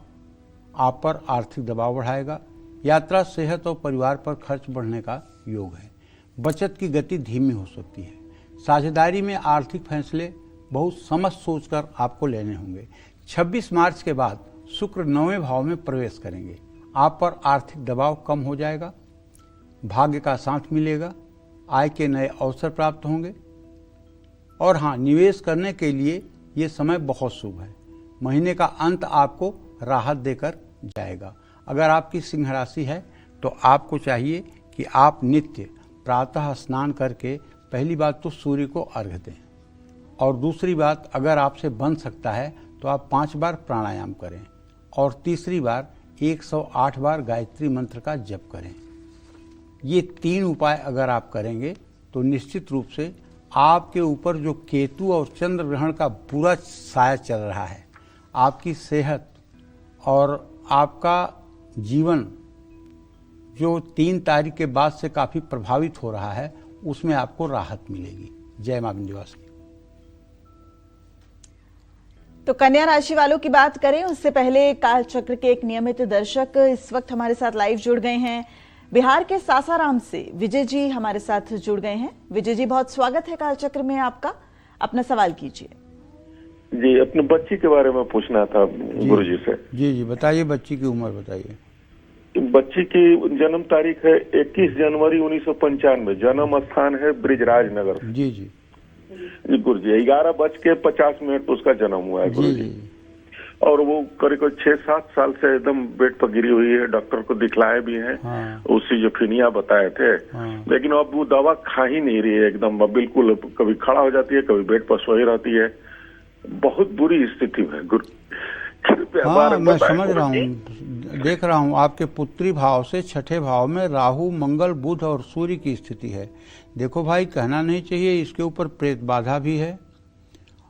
आप पर आर्थिक दबाव बढ़ाएगा। यात्रा, सेहत और परिवार पर खर्च बढ़ने का योग है। बचत की गति धीमी हो सकती है। साझेदारी में आर्थिक फैसले बहुत समझ सोचकर आपको लेने होंगे। 26 मार्च के बाद शुक्र 9वें भाव में प्रवेश करेंगे। आप पर आर्थिक दबाव कम हो जाएगा। भाग्य का साथ मिलेगा। आय के नए अवसर प्राप्त होंगे। और हाँ, निवेश करने के लिए ये समय बहुत शुभ है। महीने का अंत आपको राहत देकर जाएगा। अगर आपकी सिंह राशि है तो आपको चाहिए कि आप नित्य प्रातः स्नान करके पहली बात तो सूर्य को अर्घ्य दें, और दूसरी बात, अगर आपसे बन सकता है तो आप 5 बार प्राणायाम करें, और तीसरी बार 108 बार गायत्री मंत्र का जप करें। ये 3 उपाय अगर आप करेंगे तो निश्चित रूप से आपके ऊपर जो केतु और चंद्र ग्रहण का बुरा साया चल रहा है, आपकी सेहत और आपका जीवन जो 3 तारीख के बाद से काफ़ी प्रभावित हो रहा है, उसमें आपको राहत मिलेगी। जय मां विंध्यवासिनी। तो कन्या राशि वालों की बात करें उससे पहले काल चक्र के एक नियमित दर्शक इस वक्त हमारे साथ लाइव जुड़ गए हैं। बिहार के सासाराम से विजय जी हमारे साथ जुड़ गए हैं। विजय जी, बहुत स्वागत है कालचक्र में आपका। अपना सवाल कीजिए। जी, अपने बच्ची के बारे में पूछना था गुरुजी से। जी बताइए, बच्ची की उम्र बताइए। बच्ची की जन्म तारीख है 21 जनवरी 1995। जन्म स्थान है ब्रिजराज नगर। जी गुरुजी, 11:50 उसका जन्म हुआ है गुरुजी। और वो करीब 6-7 साल से एकदम बेड पर गिरी हुई है। डॉक्टर को दिखलाए भी हैं। उसी जो फिनिया बताए थे। लेकिन अब वो दवा खा ही नहीं रही है एकदम, बिल्कुल। कभी खड़ा हो जाती है, कभी बेड पर सोई रहती है। बहुत बुरी स्थिति है गुरु। मैं समझ रहा हूँ, देख रहा हूँ आपके पुत्री भाव से छठे भाव में राहु, मंगल, बुध और सूर्य की स्थिति है। देखो भाई, कहना नहीं चाहिए, इसके ऊपर प्रेत बाधा भी है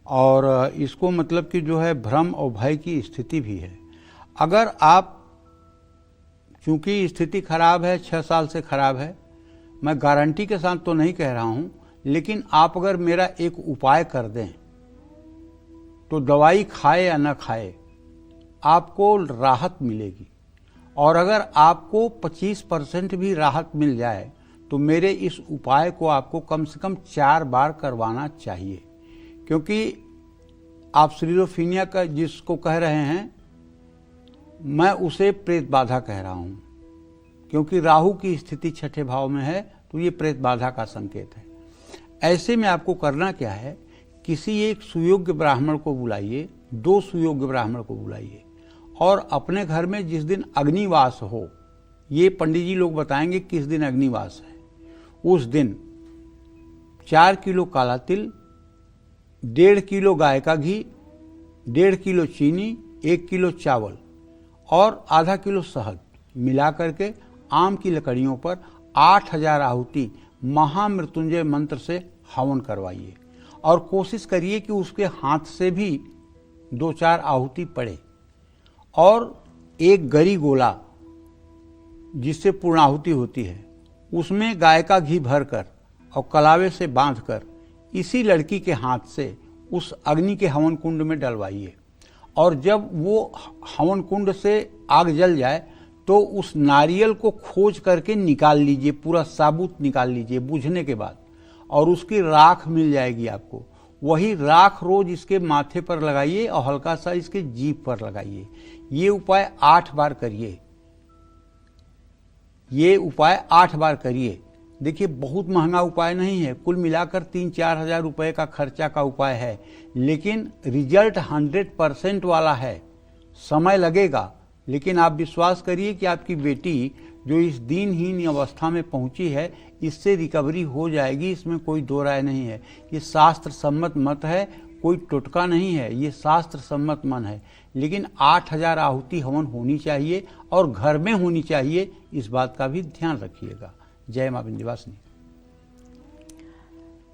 और इसको मतलब कि जो है भ्रम और भय की स्थिति भी है। अगर आप, चूंकि स्थिति खराब है, 6 साल से खराब है, मैं गारंटी के साथ तो नहीं कह रहा हूँ, लेकिन आप अगर मेरा एक उपाय कर दें तो दवाई खाए या न खाए आपको राहत मिलेगी। और अगर आपको 25% भी राहत मिल जाए तो मेरे इस उपाय को आपको कम से कम 4 बार करवाना चाहिए। क्योंकि आप श्रीरोफीनिया का जिसको कह रहे हैं, मैं उसे प्रेत बाधा कह रहा हूं। क्योंकि राहु की स्थिति छठे भाव में है तो ये प्रेत बाधा का संकेत है। ऐसे में आपको करना क्या है, किसी एक सुयोग्य ब्राह्मण को बुलाइए, 2 सुयोग्य ब्राह्मण को बुलाइए और अपने घर में जिस दिन अग्निवास हो, ये पंडित जी लोग बताएंगे किस दिन अग्निवास है, उस दिन 4 किलो काला तिल, 1.5 किलो गाय का घी, 1.5 किलो चीनी, 1 किलो चावल और आधा किलो शहद मिला करके आम की लकड़ियों पर 8000 आहुति महामृत्युंजय मंत्र से हवन करवाइए। और कोशिश करिए कि उसके हाथ से भी 2-4 आहुति पड़े। और एक गरी गोला जिससे पूर्णाहुति होती है, उसमें गाय का घी भरकर और कलावे से बांधकर इसी लड़की के हाथ से उस अग्नि के हवन कुंड में डलवाइए। और जब वो हवन कुंड से आग जल जाए तो उस नारियल को खोज करके निकाल लीजिए, पूरा साबुत निकाल लीजिए बुझने के बाद, और उसकी राख मिल जाएगी आपको। वही राख रोज इसके माथे पर लगाइए और हल्का सा इसके जीभ पर लगाइए। ये उपाय 8 बार करिए। ये उपाय 8 बार करिए। देखिए, बहुत महंगा उपाय नहीं है, कुल मिलाकर 3-4 हजार रुपए का खर्चा का उपाय है, लेकिन रिजल्ट 100% वाला है। समय लगेगा, लेकिन आप विश्वास करिए कि आपकी बेटी जो इस दीनहीन अवस्था में पहुंची है, इससे रिकवरी हो जाएगी, इसमें कोई दो राय नहीं है। ये शास्त्र सम्मत मत है, कोई टोटका नहीं है, ये शास्त्र सम्मत मन है। लेकिन 8000 आहुति हवन होनी चाहिए और घर में होनी चाहिए, इस बात का भी ध्यान रखिएगा। जय मां विंध्यवासिनी।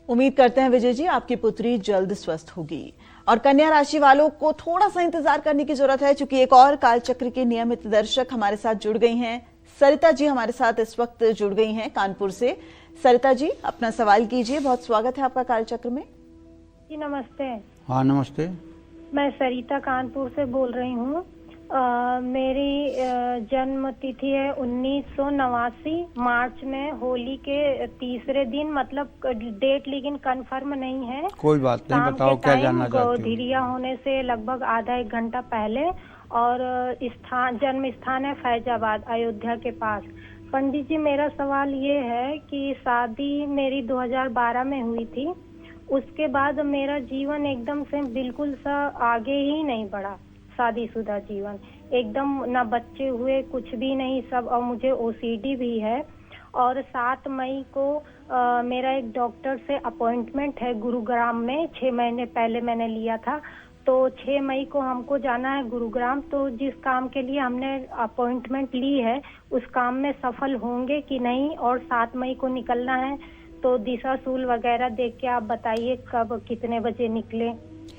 उम्मीद करते हैं विजय जी आपकी पुत्री जल्द स्वस्थ होगी। और कन्या राशि वालों को थोड़ा सा इंतजार करने की जरूरत है, क्योंकि एक और कालचक्र की नियमित दर्शक हमारे साथ जुड़ गई हैं। सरिता जी हमारे साथ इस वक्त जुड़ गई हैं कानपुर से। सरिता जी, अपना सवाल कीजिए। बहुत स्वागत है आपका कालचक्र में। जी नमस्ते। हाँ नमस्ते। मैं सरिता कानपुर से बोल रही हूँ। मेरी जन्म तिथि है 1989 मार्च में, होली के तीसरे दिन, मतलब डेट लेकिन कंफर्म नहीं है। कोई बात नहीं, बताओ क्या जानना चाहती हो। गौधीरिया होने से लगभग आधा 1 घंटा पहले, और जन्म स्थान है फैजाबाद, अयोध्या के पास। पंडित जी, मेरा सवाल ये है कि शादी मेरी 2012 में हुई थी। उसके बाद मेरा जीवन एकदम से बिल्कुल सा आगे ही नहीं बढ़ा। शादीशुदा जीवन एकदम, ना बच्चे हुए, कुछ भी नहीं सब। और मुझे OCD भी है। और 7 मई को मेरा एक डॉक्टर से अपॉइंटमेंट है गुरुग्राम में। 6 महीने पहले मैंने लिया था, तो 6 मई को हमको जाना है गुरुग्राम। तो जिस काम के लिए हमने अपॉइंटमेंट ली है, उस काम में सफल होंगे कि नहीं, और 7 मई को निकलना है, तो दिशा शूल वगैरह देख के आप बताइए कब कितने बजे निकले,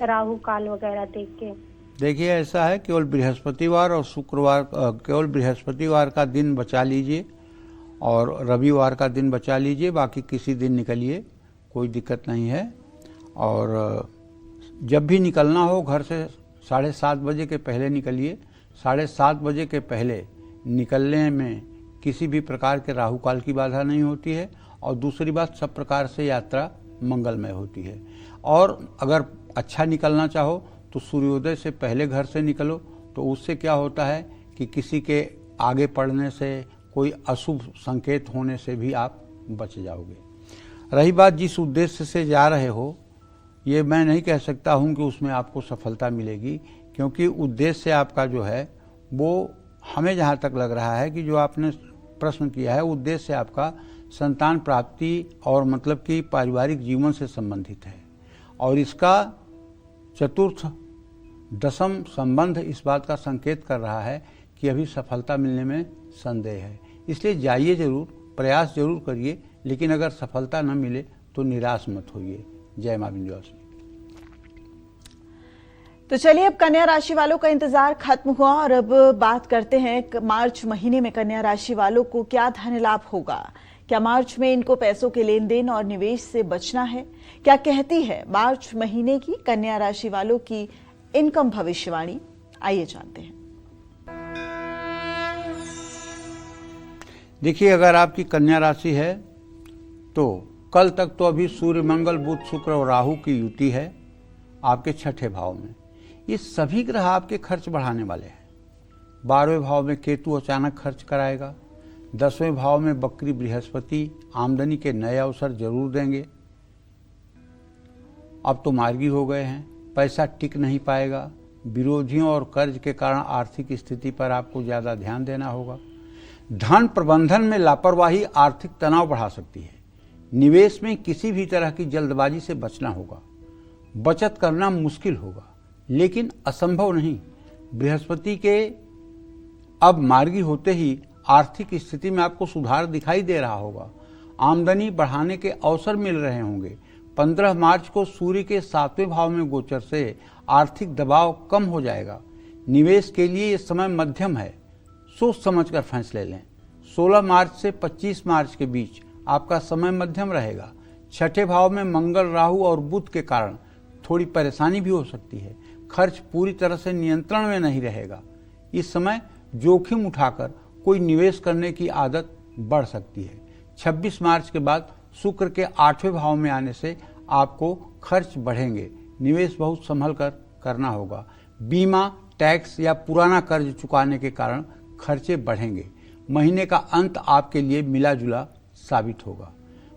राहु काल वगैरह देख के। देखिए, ऐसा है, केवल बृहस्पतिवार और शुक्रवार, केवल बृहस्पतिवार का दिन बचा लीजिए और रविवार का दिन बचा लीजिए, बाकी किसी दिन निकलिए, कोई दिक्कत नहीं है। और जब भी निकलना हो घर से 7:30 बजे के पहले निकलिए। 7:30 बजे के पहले निकलने में किसी भी प्रकार के राहु काल की बाधा नहीं होती है, और दूसरी बात सब प्रकार से यात्रा मंगलमय होती है। और अगर अच्छा निकलना चाहो तो सूर्योदय से पहले घर से निकलो, तो उससे क्या होता है कि किसी के आगे पड़ने से, कोई अशुभ संकेत होने से भी आप बच जाओगे। रही बात जिस उद्देश्य से जा रहे हो, ये मैं नहीं कह सकता हूँ कि उसमें आपको सफलता मिलेगी, क्योंकि उद्देश्य आपका जो है वो, हमें जहाँ तक लग रहा है कि जो आपने प्रश्न किया है, उद्देश्य आपका संतान प्राप्ति और मतलब कि पारिवारिक जीवन से संबंधित है, और इसका चतुर्थ दशम संबंध इस बात का संकेत कर रहा है कि अभी सफलता मिलने में संदेह है। इसलिए जाइए जरूर, प्रयास जरूर करिए, लेकिन अगर सफलता न मिले तो निराश मत होइए। जय मां विंध्यवासिनी। तो चलिए, अब कन्या राशि वालों का इंतजार खत्म हुआ और अब बात करते हैं मार्च महीने में कन्या राशि वालों को क्या धन लाभ होगा। क्या मार्च में इनको पैसों के लेन देन और निवेश से बचना है? क्या कहती है मार्च महीने की कन्या राशि वालों की इनकम भविष्यवाणी? आइए जानते हैं। देखिए, अगर आपकी कन्या राशि है तो कल तक तो अभी सूर्य, मंगल, बुध, शुक्र और राहु की युति है आपके छठे भाव में। ये सभी ग्रह आपके खर्च बढ़ाने वाले हैं। 12वें भाव में केतु अचानक खर्च कराएगा। 10वें भाव में बकरी बृहस्पति आमदनी के नए अवसर जरूर देंगे। अब तो मार्गी हो गए हैं, पैसा टिक नहीं पाएगा। विरोधियों और कर्ज के कारण आर्थिक स्थिति पर आपको ज्यादा ध्यान देना होगा। धन प्रबंधन में लापरवाही आर्थिक तनाव बढ़ा सकती है। निवेश में किसी भी तरह की जल्दबाजी से बचना होगा। बचत करना मुश्किल होगा, लेकिन असंभव नहीं। बृहस्पति के अब मार्गी होते ही आर्थिक स्थिति में आपको सुधार दिखाई दे रहा होगा। आमदनी बढ़ाने के अवसर मिल रहे होंगे। 15 मार्च को सूर्य के 7वें भाव में गोचर से आर्थिक दबाव कम हो जाएगा। निवेश के लिए यह समय मध्यम है, सोच समझकर फैसले लें। 16 मार्च से 25 मार्च के बीच आपका समय मध्यम रहेगा। छठे भाव में मंगल, राहु और बुध के कारण थोड़ी परेशानी भी हो सकती है। खर्च पूरी तरह से नियंत्रण में नहीं रहेगा। इस समय जोखिम उठाकर कोई निवेश करने की आदत बढ़ सकती है। 26 मार्च के बाद शुक्र के 8वें भाव में आने से आपको खर्च बढ़ेंगे। निवेश बहुत संभल कर करना होगा। बीमा, टैक्स या पुराना कर्ज चुकाने के कारण खर्चे बढ़ेंगे। महीने का अंत आपके लिए मिला जुला साबित होगा।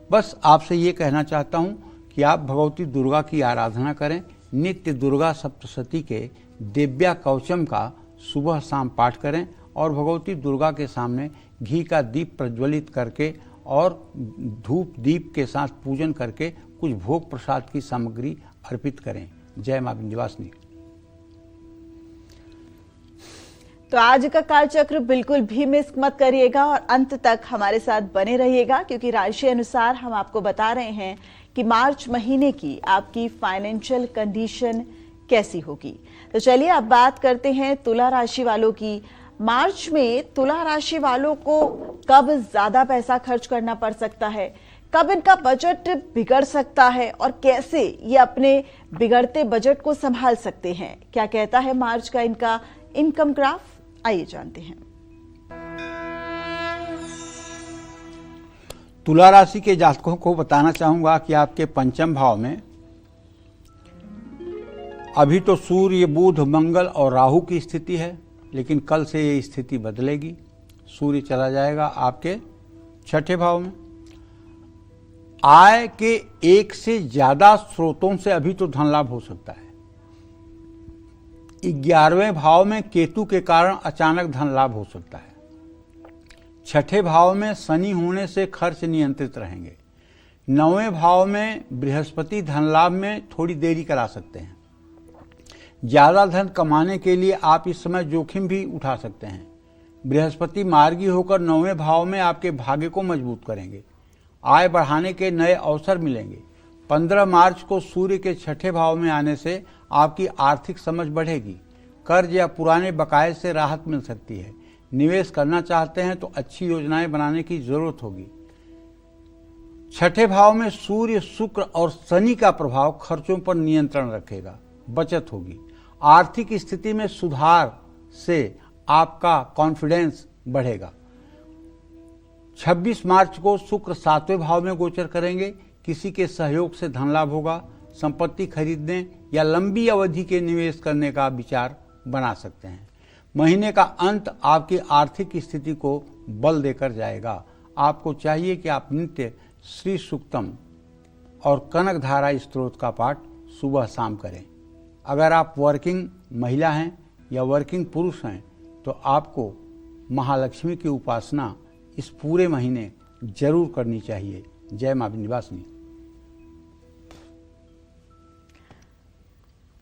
बस आपसे ये कहना चाहता हूँ कि आप भगवती दुर्गा की आराधना करें। नित्य दुर्गा सप्तशती के दिव्या कवचम का सुबह शाम पाठ करें और भगवती दुर्गा के सामने घी का दीप प्रज्वलित करके और धूप दीप के साथ पूजन करके कुछ भोग प्रसाद की सामग्री अर्पित करें। जय मां विंध्यवासिनी। तो आज का कालचक्र बिल्कुल भी मिस मत करिएगा और अंत तक हमारे साथ बने रहिएगा, क्योंकि राशि अनुसार हम आपको बता रहे हैं कि मार्च महीने की आपकी फाइनेंशियल कंडीशन कैसी होगी। तो चलिए अब बात करते हैं तुला राशि वालों की। मार्च में तुला राशि वालों को कब ज्यादा पैसा खर्च करना पड़ सकता है, कब इनका बजट बिगड़ सकता है और कैसे ये अपने बिगड़ते बजट को संभाल सकते हैं। क्या कहता है मार्च का इनका इनकम ग्राफ? आइए जानते हैं। तुला राशि के जातकों को बताना चाहूंगा कि आपके पंचम भाव में अभी तो सूर्य, बुध, मंगल और राहु की स्थिति है, लेकिन कल से ये स्थिति बदलेगी। सूर्य चला जाएगा आपके छठे भाव में। आय के एक से ज्यादा स्रोतों से अभी तो धन लाभ हो सकता है। 11वें भाव में केतु के कारण अचानक धन लाभ हो सकता है। छठे भाव में शनि होने से खर्च नियंत्रित रहेंगे। 9वें भाव में बृहस्पति धन लाभ में थोड़ी देरी करा सकते हैं। ज्यादा धन कमाने के लिए आप इस समय जोखिम भी उठा सकते हैं। बृहस्पति मार्गी होकर 9वें भाव में आपके भाग्य को मजबूत करेंगे। आय बढ़ाने के नए अवसर मिलेंगे। 15 मार्च को सूर्य के छठे भाव में आने से आपकी आर्थिक समझ बढ़ेगी। कर्ज या पुराने बकाये से राहत मिल सकती है। निवेश करना चाहते हैं तो अच्छी योजनाएं बनाने की जरूरत होगी। छठे भाव में सूर्य, शुक्र और शनि का प्रभाव खर्चों पर नियंत्रण रखेगा। बचत होगी। आर्थिक स्थिति में सुधार से आपका कॉन्फिडेंस बढ़ेगा। 26 मार्च को शुक्र 7वें भाव में गोचर करेंगे। किसी के सहयोग से धन लाभ होगा। संपत्ति खरीदने या लंबी अवधि के निवेश करने का विचार बना सकते हैं। महीने का अंत आपकी आर्थिक स्थिति को बल देकर जाएगा। आपको चाहिए कि आप नित्य श्री सूक्तम और कनक धारा स्त्रोत का पाठ सुबह शाम करें। अगर आप वर्किंग महिला हैं या वर्किंग पुरुष हैं तो आपको महालक्ष्मी की उपासना इस पूरे महीने जरूर करनी चाहिए। जय मां विंध्यवासिनी।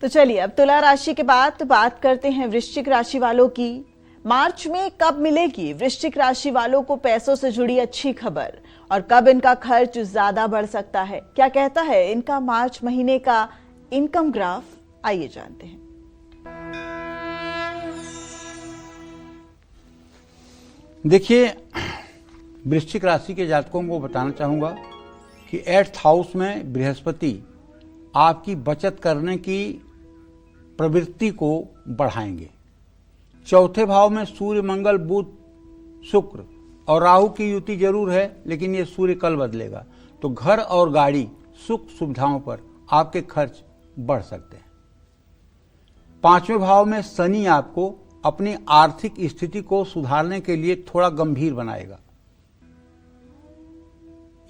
तो चलिए अब तुला राशि के बाद बात करते हैं वृश्चिक राशि वालों की। मार्च में कब मिलेगी वृश्चिक राशि वालों को पैसों से जुड़ी अच्छी खबर और कब इनका खर्च ज्यादा बढ़ सकता है? क्या कहता है इनका मार्च महीने का इनकम ग्राफ? आइए जानते हैं। देखिए, वृश्चिक राशि के जातकों को बताना चाहूंगा कि 8th हाउस में बृहस्पति आपकी बचत करने की प्रवृत्ति को बढ़ाएंगे। 4थे भाव में सूर्य, मंगल, बुध, शुक्र और राहु की युति जरूर है, लेकिन ये सूर्य कल बदलेगा, तो घर और गाड़ी, सुख सुविधाओं पर आपके खर्च बढ़ सकते हैं। 5वें भाव में शनि आपको अपनी आर्थिक स्थिति को सुधारने के लिए थोड़ा गंभीर बनाएगा।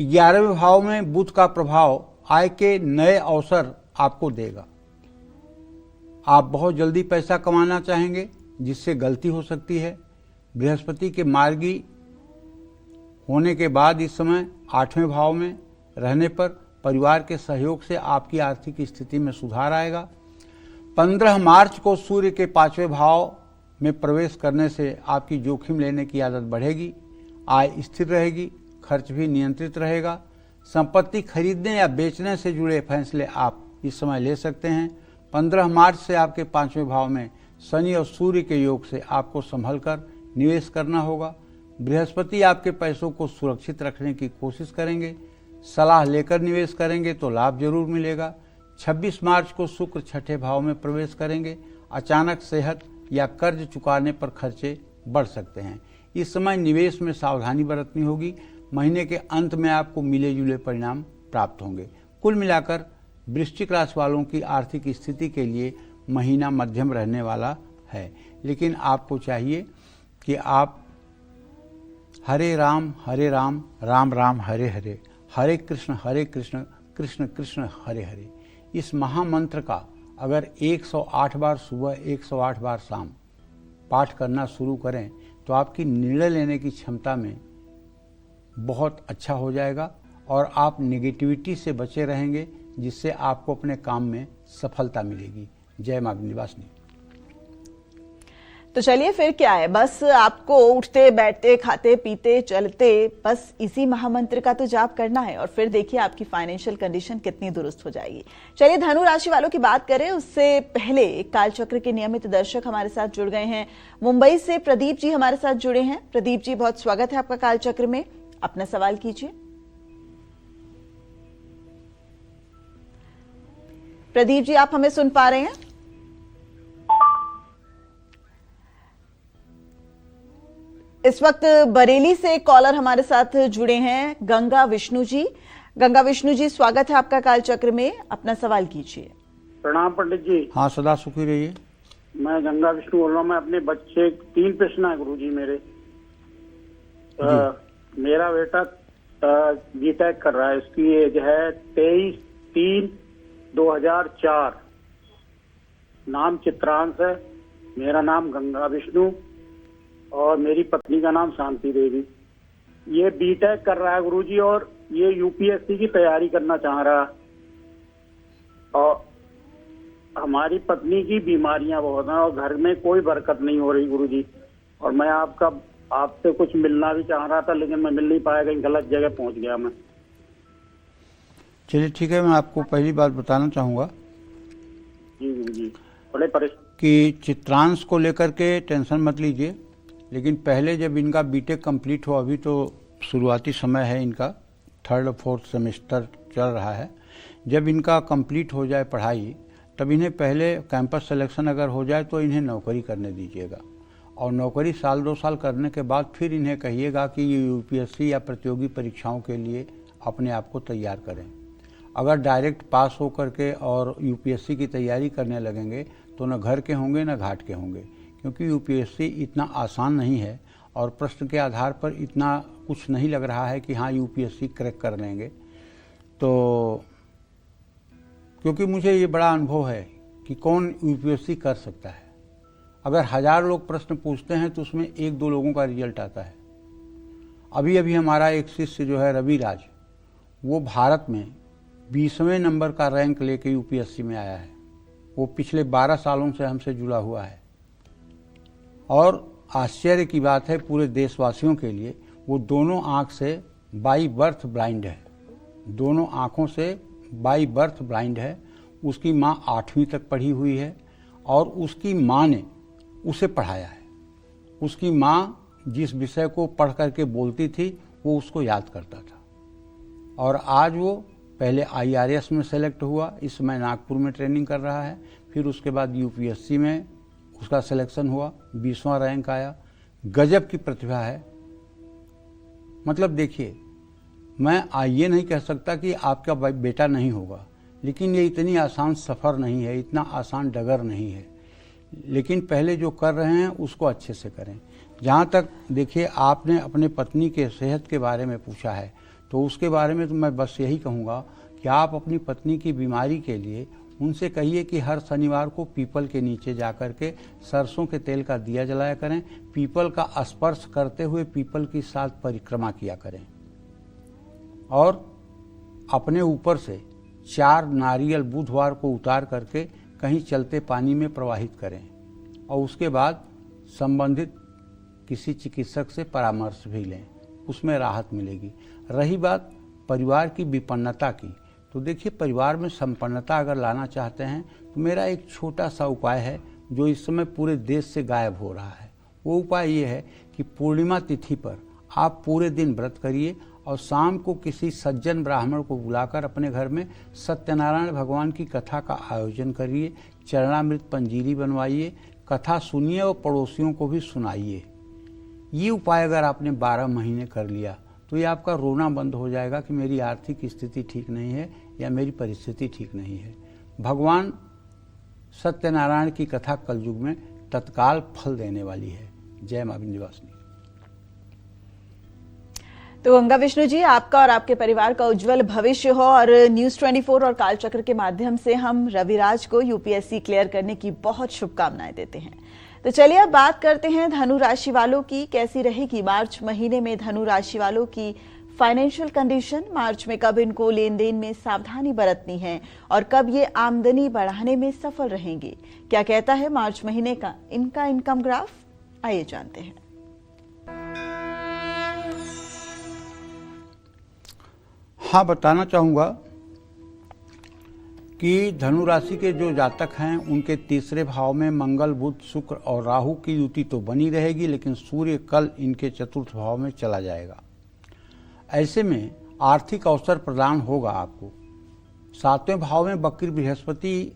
11वें भाव में बुध का प्रभाव आय के नए अवसर आपको देगा। आप बहुत जल्दी पैसा कमाना चाहेंगे, जिससे गलती हो सकती है। बृहस्पति के मार्गी होने के बाद इस समय 8वें भाव में रहने पर परिवार के सहयोग से आपकी आर्थिक स्थिति में सुधार आएगा। 15 मार्च को सूर्य के 5वें भाव में प्रवेश करने से आपकी जोखिम लेने की आदत बढ़ेगी। आय स्थिर रहेगी, खर्च भी नियंत्रित रहेगा। संपत्ति खरीदने या बेचने से जुड़े फैसले आप इस समय ले सकते हैं। 15 मार्च से आपके 5वें भाव में शनि और सूर्य के योग से आपको संभल कर निवेश करना होगा। बृहस्पति आपके पैसों को सुरक्षित रखने की कोशिश करेंगे। सलाह लेकर निवेश करेंगे तो लाभ जरूर मिलेगा। 26 मार्च को शुक्र 6ठे भाव में प्रवेश करेंगे। अचानक सेहत या कर्ज चुकाने पर खर्चे बढ़ सकते हैं। इस समय निवेश में सावधानी बरतनी होगी। महीने के अंत में आपको मिले जुले परिणाम प्राप्त होंगे। कुल मिलाकर वृश्चिक राशि वालों की आर्थिक स्थिति के लिए महीना मध्यम रहने वाला है, लेकिन आपको चाहिए कि आप हरे राम राम राम हरे हरे, हरे कृष्ण कृष्ण कृष्ण हरे हरे, इस महामंत्र का अगर 108 बार सुबह 108 बार शाम पाठ करना शुरू करें तो आपकी निर्णय लेने की क्षमता में बहुत अच्छा हो जाएगा और आप नेगेटिविटी से बचे रहेंगे, जिससे आपको अपने काम में सफलता मिलेगी। जय मां विंध्यवासिनी। तो चलिए फिर क्या है, बस आपको उठते बैठते खाते पीते चलते बस इसी महामंत्र का तो जाप करना है और फिर देखिए आपकी फाइनेंशियल कंडीशन कितनी दुरुस्त हो जाएगी। चलिए धनु राशि वालों की बात करें उससे पहले कालचक्र के नियमित दर्शक हमारे साथ जुड़ गए हैं। मुंबई से प्रदीप जी हमारे साथ जुड़े हैं। प्रदीप जी, बहुत स्वागत है आपका कालचक्र में। अपना सवाल कीजिए। प्रदीप जी, आप हमें सुन पा रहे हैं? इस वक्त बरेली से कॉलर हमारे साथ जुड़े हैं, गंगा विष्णु जी। गंगा विष्णु जी, स्वागत है आपका कालचक्र में। अपना सवाल कीजिए। प्रणाम पंडित जी। हाँ, सदा सुखी रहिए। मैं गंगा विष्णु बोल रहा हूँ। मैं अपने बच्चे 3 प्रश्न है गुरु जी मेरे। मेरा बेटा बीटेक कर रहा है, इसकी एज है 23/3/2004। नाम चित्रांश है, मेरा नाम गंगा विष्णु और मेरी पत्नी का नाम शांति देवी। ये बीटेक कर रहा है गुरुजी और ये यूपीएससी की तैयारी करना चाह रहा है और हमारी पत्नी की बीमारियां बहुत हैं और घर में कोई बरकत नहीं हो रही गुरुजी। और मैं आपसे कुछ मिलना भी चाह रहा था, लेकिन मैं मिल नहीं पाया, कहीं गलत जगह पहुंच गया मैं। चलिए ठीक है, मैं आपको पहली बात बताना चाहूँगा जी गुरुजी, बड़े परेशान कि चित्रांश को लेकर के टेंशन मत लीजिए, लेकिन पहले जब इनका बीटेक कंप्लीट हो, अभी तो शुरुआती समय है इनका, 3rd और 4th सेमेस्टर चल रहा है। जब इनका कंप्लीट हो जाए पढ़ाई, तब इन्हें पहले कैंपस सिलेक्शन अगर हो जाए तो इन्हें नौकरी करने दीजिएगा और नौकरी साल 2 साल करने के बाद फिर इन्हें कहिएगा कि ये यूपीएससी या प्रतियोगी परीक्षाओं के लिए अपने आप को तैयार करें। अगर डायरेक्ट पास होकर के और यूपीएससी की तैयारी करने लगेंगे तो न घर के होंगे न घाट के होंगे, क्योंकि यूपीएससी इतना आसान नहीं है और प्रश्न के आधार पर इतना कुछ नहीं लग रहा है कि हाँ यूपीएससी क्रैक कर लेंगे। तो क्योंकि मुझे ये बड़ा अनुभव है कि कौन यूपीएससी कर सकता है। अगर 1000 लोग प्रश्न पूछते हैं तो उसमें 1-2 लोगों का रिजल्ट आता है। अभी अभी हमारा एक शिष्य जो है रवि राज, वो भारत में 20वें नंबर का रैंक लेके यूपीएससी में आया है। वो पिछले 12 सालों से हमसे जुड़ा हुआ है और आश्चर्य की बात है पूरे देशवासियों के लिए, वो दोनों आँख से बाई बर्थ ब्लाइंड है, दोनों आँखों से बाई बर्थ ब्लाइंड है। उसकी माँ 8वीं तक पढ़ी हुई है और उसकी माँ ने उसे पढ़ाया है। उसकी माँ जिस विषय को पढ़ करके बोलती थी वो उसको याद करता था और आज वो पहले IRS में सेलेक्ट हुआ, इस समय नागपुर में ट्रेनिंग कर रहा है, फिर उसके बाद यूपीएससी में उसका सिलेक्शन हुआ, 20वां रैंक आया। गजब की प्रतिभा है। मतलब देखिए, मैं ये नहीं कह सकता कि आपका बेटा नहीं होगा, लेकिन ये इतनी आसान सफ़र नहीं है, इतना आसान डगर नहीं है। लेकिन पहले जो कर रहे हैं उसको अच्छे से करें। जहाँ तक देखिए आपने अपने पत्नी के सेहत के बारे में पूछा है, तो उसके बारे में तो मैं बस यही कहूँगा कि आप अपनी पत्नी की बीमारी के लिए उनसे कहिए कि हर शनिवार को पीपल के नीचे जाकर के सरसों के तेल का दिया जलाया करें, पीपल का स्पर्श करते हुए पीपल की 7 परिक्रमा किया करें और अपने ऊपर से 4 नारियल बुधवार को उतार करके कहीं चलते पानी में प्रवाहित करें और उसके बाद संबंधित किसी चिकित्सक से परामर्श भी लें, उसमें राहत मिलेगी। रही बात परिवार की विपन्नता की, तो देखिए परिवार में संपन्नता अगर लाना चाहते हैं तो मेरा एक छोटा सा उपाय है जो इस समय पूरे देश से गायब हो रहा है। वो उपाय ये है कि पूर्णिमा तिथि पर आप पूरे दिन व्रत करिए और शाम को किसी सज्जन ब्राह्मण को बुलाकर अपने घर में सत्यनारायण भगवान की कथा का आयोजन करिए, चरणामृत पंजीरी बनवाइए, कथा सुनिए और पड़ोसियों को भी सुनाइए। ये उपाय अगर आपने 12 महीने कर लिया तो ये आपका रोना बंद हो जाएगा कि मेरी आर्थिक स्थिति ठीक नहीं है या मेरी परिस्थिति ठीक नहीं है। भगवान सत्यनारायण की कथा कलयुग में तत्काल फल देने वाली है। जय मां विंध्यवासिनी। तो गंगा विष्णु जी, आपका और आपके परिवार का उज्जवल भविष्य हो और न्यूज 24 और कालचक्र के माध्यम से हम रविराज को यूपीएससी क्लियर करने की बहुत शुभकामनाएं देते हैं। तो चलिए अब बात करते हैं धनु राशि वालों की। कैसी रहेगी मार्च महीने में धनु राशि वालों की फाइनेंशियल कंडीशन? मार्च में कब इनको लेन देन में सावधानी बरतनी है और कब ये आमदनी बढ़ाने में सफल रहेंगे? क्या कहता है मार्च महीने का इनका इनकम ग्राफ? आइए जानते हैं। हाँ, बताना चाहूँगा कि धनु राशि के जो जातक हैं उनके तीसरे भाव में मंगल, बुध, शुक्र और राहु की युति तो बनी रहेगी, लेकिन सूर्य कल इनके चतुर्थ भाव में चला जाएगा। ऐसे में आर्थिक अवसर प्रदान होगा आपको। 7वें भाव में वक्री बृहस्पति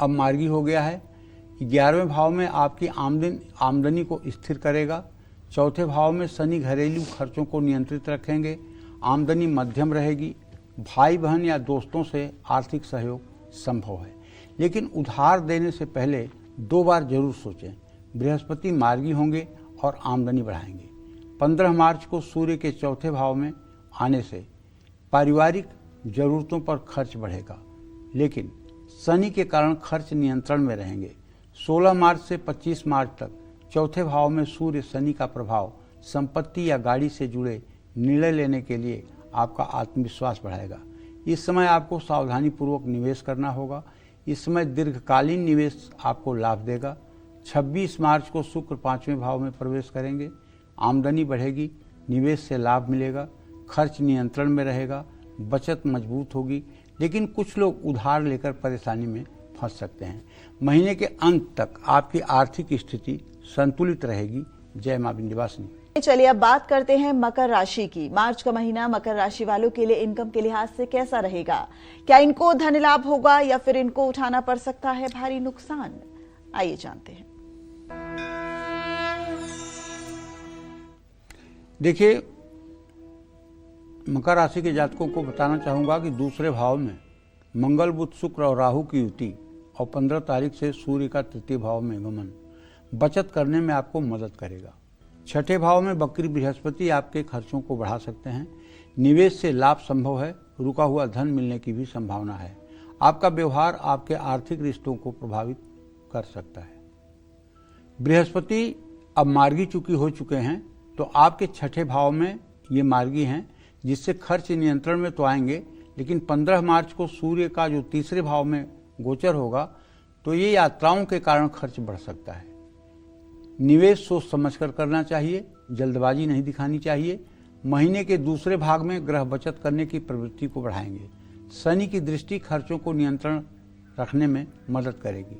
अब मार्गी हो गया है। 11वें भाव में आपकी आमदनी को स्थिर करेगा। 4थे भाव में शनि घरेलू खर्चों को नियंत्रित रखेंगे। आमदनी मध्यम रहेगी। भाई बहन या दोस्तों से आर्थिक सहयोग संभव है, लेकिन उधार देने से पहले 2 बार जरूर सोचें। बृहस्पति मार्गी होंगे और आमदनी बढ़ाएंगे। 15 मार्च को सूर्य के 4थे भाव में आने से पारिवारिक जरूरतों पर खर्च बढ़ेगा, लेकिन शनि के कारण खर्च नियंत्रण में रहेंगे। 16 मार्च से 25 मार्च तक 4थे भाव में सूर्य शनि का प्रभाव संपत्ति या गाड़ी से जुड़े निर्णय लेने के लिए आपका आत्मविश्वास बढ़ाएगा। इस समय आपको सावधानी पूर्वक निवेश करना होगा। इस समय दीर्घकालीन निवेश आपको लाभ देगा। 26 मार्च को शुक्र 5वें भाव में प्रवेश करेंगे। आमदनी बढ़ेगी, निवेश से लाभ मिलेगा, खर्च नियंत्रण में रहेगा, बचत मजबूत होगी, लेकिन कुछ लोग उधार लेकर परेशानी में फंस सकते हैं। महीने के अंत तक आपकी आर्थिक स्थिति संतुलित रहेगी। जय मां विंध्यवासिनी। चलिए अब बात करते हैं मकर राशि की। मार्च का महीना मकर राशि वालों के लिए इनकम के लिहाज से कैसा रहेगा? क्या इनको धन लाभ होगा या फिर इनको उठाना पड़ सकता है भारी नुकसान? आइए जानते हैं। देखिए, मकर राशि के जातकों को बताना चाहूँगा कि दूसरे भाव में मंगल, बुध, शुक्र और राहु की युति और 15 तारीख से सूर्य का तृतीय भाव में गमन बचत करने में आपको मदद करेगा। छठे भाव में बकरी बृहस्पति आपके खर्चों को बढ़ा सकते हैं। निवेश से लाभ संभव है। रुका हुआ धन मिलने की भी संभावना है। आपका व्यवहार आपके आर्थिक रिश्तों को प्रभावित कर सकता है। बृहस्पति अब मार्गी चूकी हो चुके हैं, तो आपके छठे भाव में ये मार्गी हैं, जिससे खर्च नियंत्रण में तो आएंगे, लेकिन 15 मार्च को सूर्य का जो तीसरे भाव में गोचर होगा, तो ये यात्राओं के कारण खर्च बढ़ सकता है। निवेश सोच समझकर करना चाहिए, जल्दबाजी नहीं दिखानी चाहिए। महीने के दूसरे भाग में ग्रह बचत करने की प्रवृत्ति को बढ़ाएंगे। शनि की दृष्टि खर्चों को नियंत्रण रखने में मदद करेगी।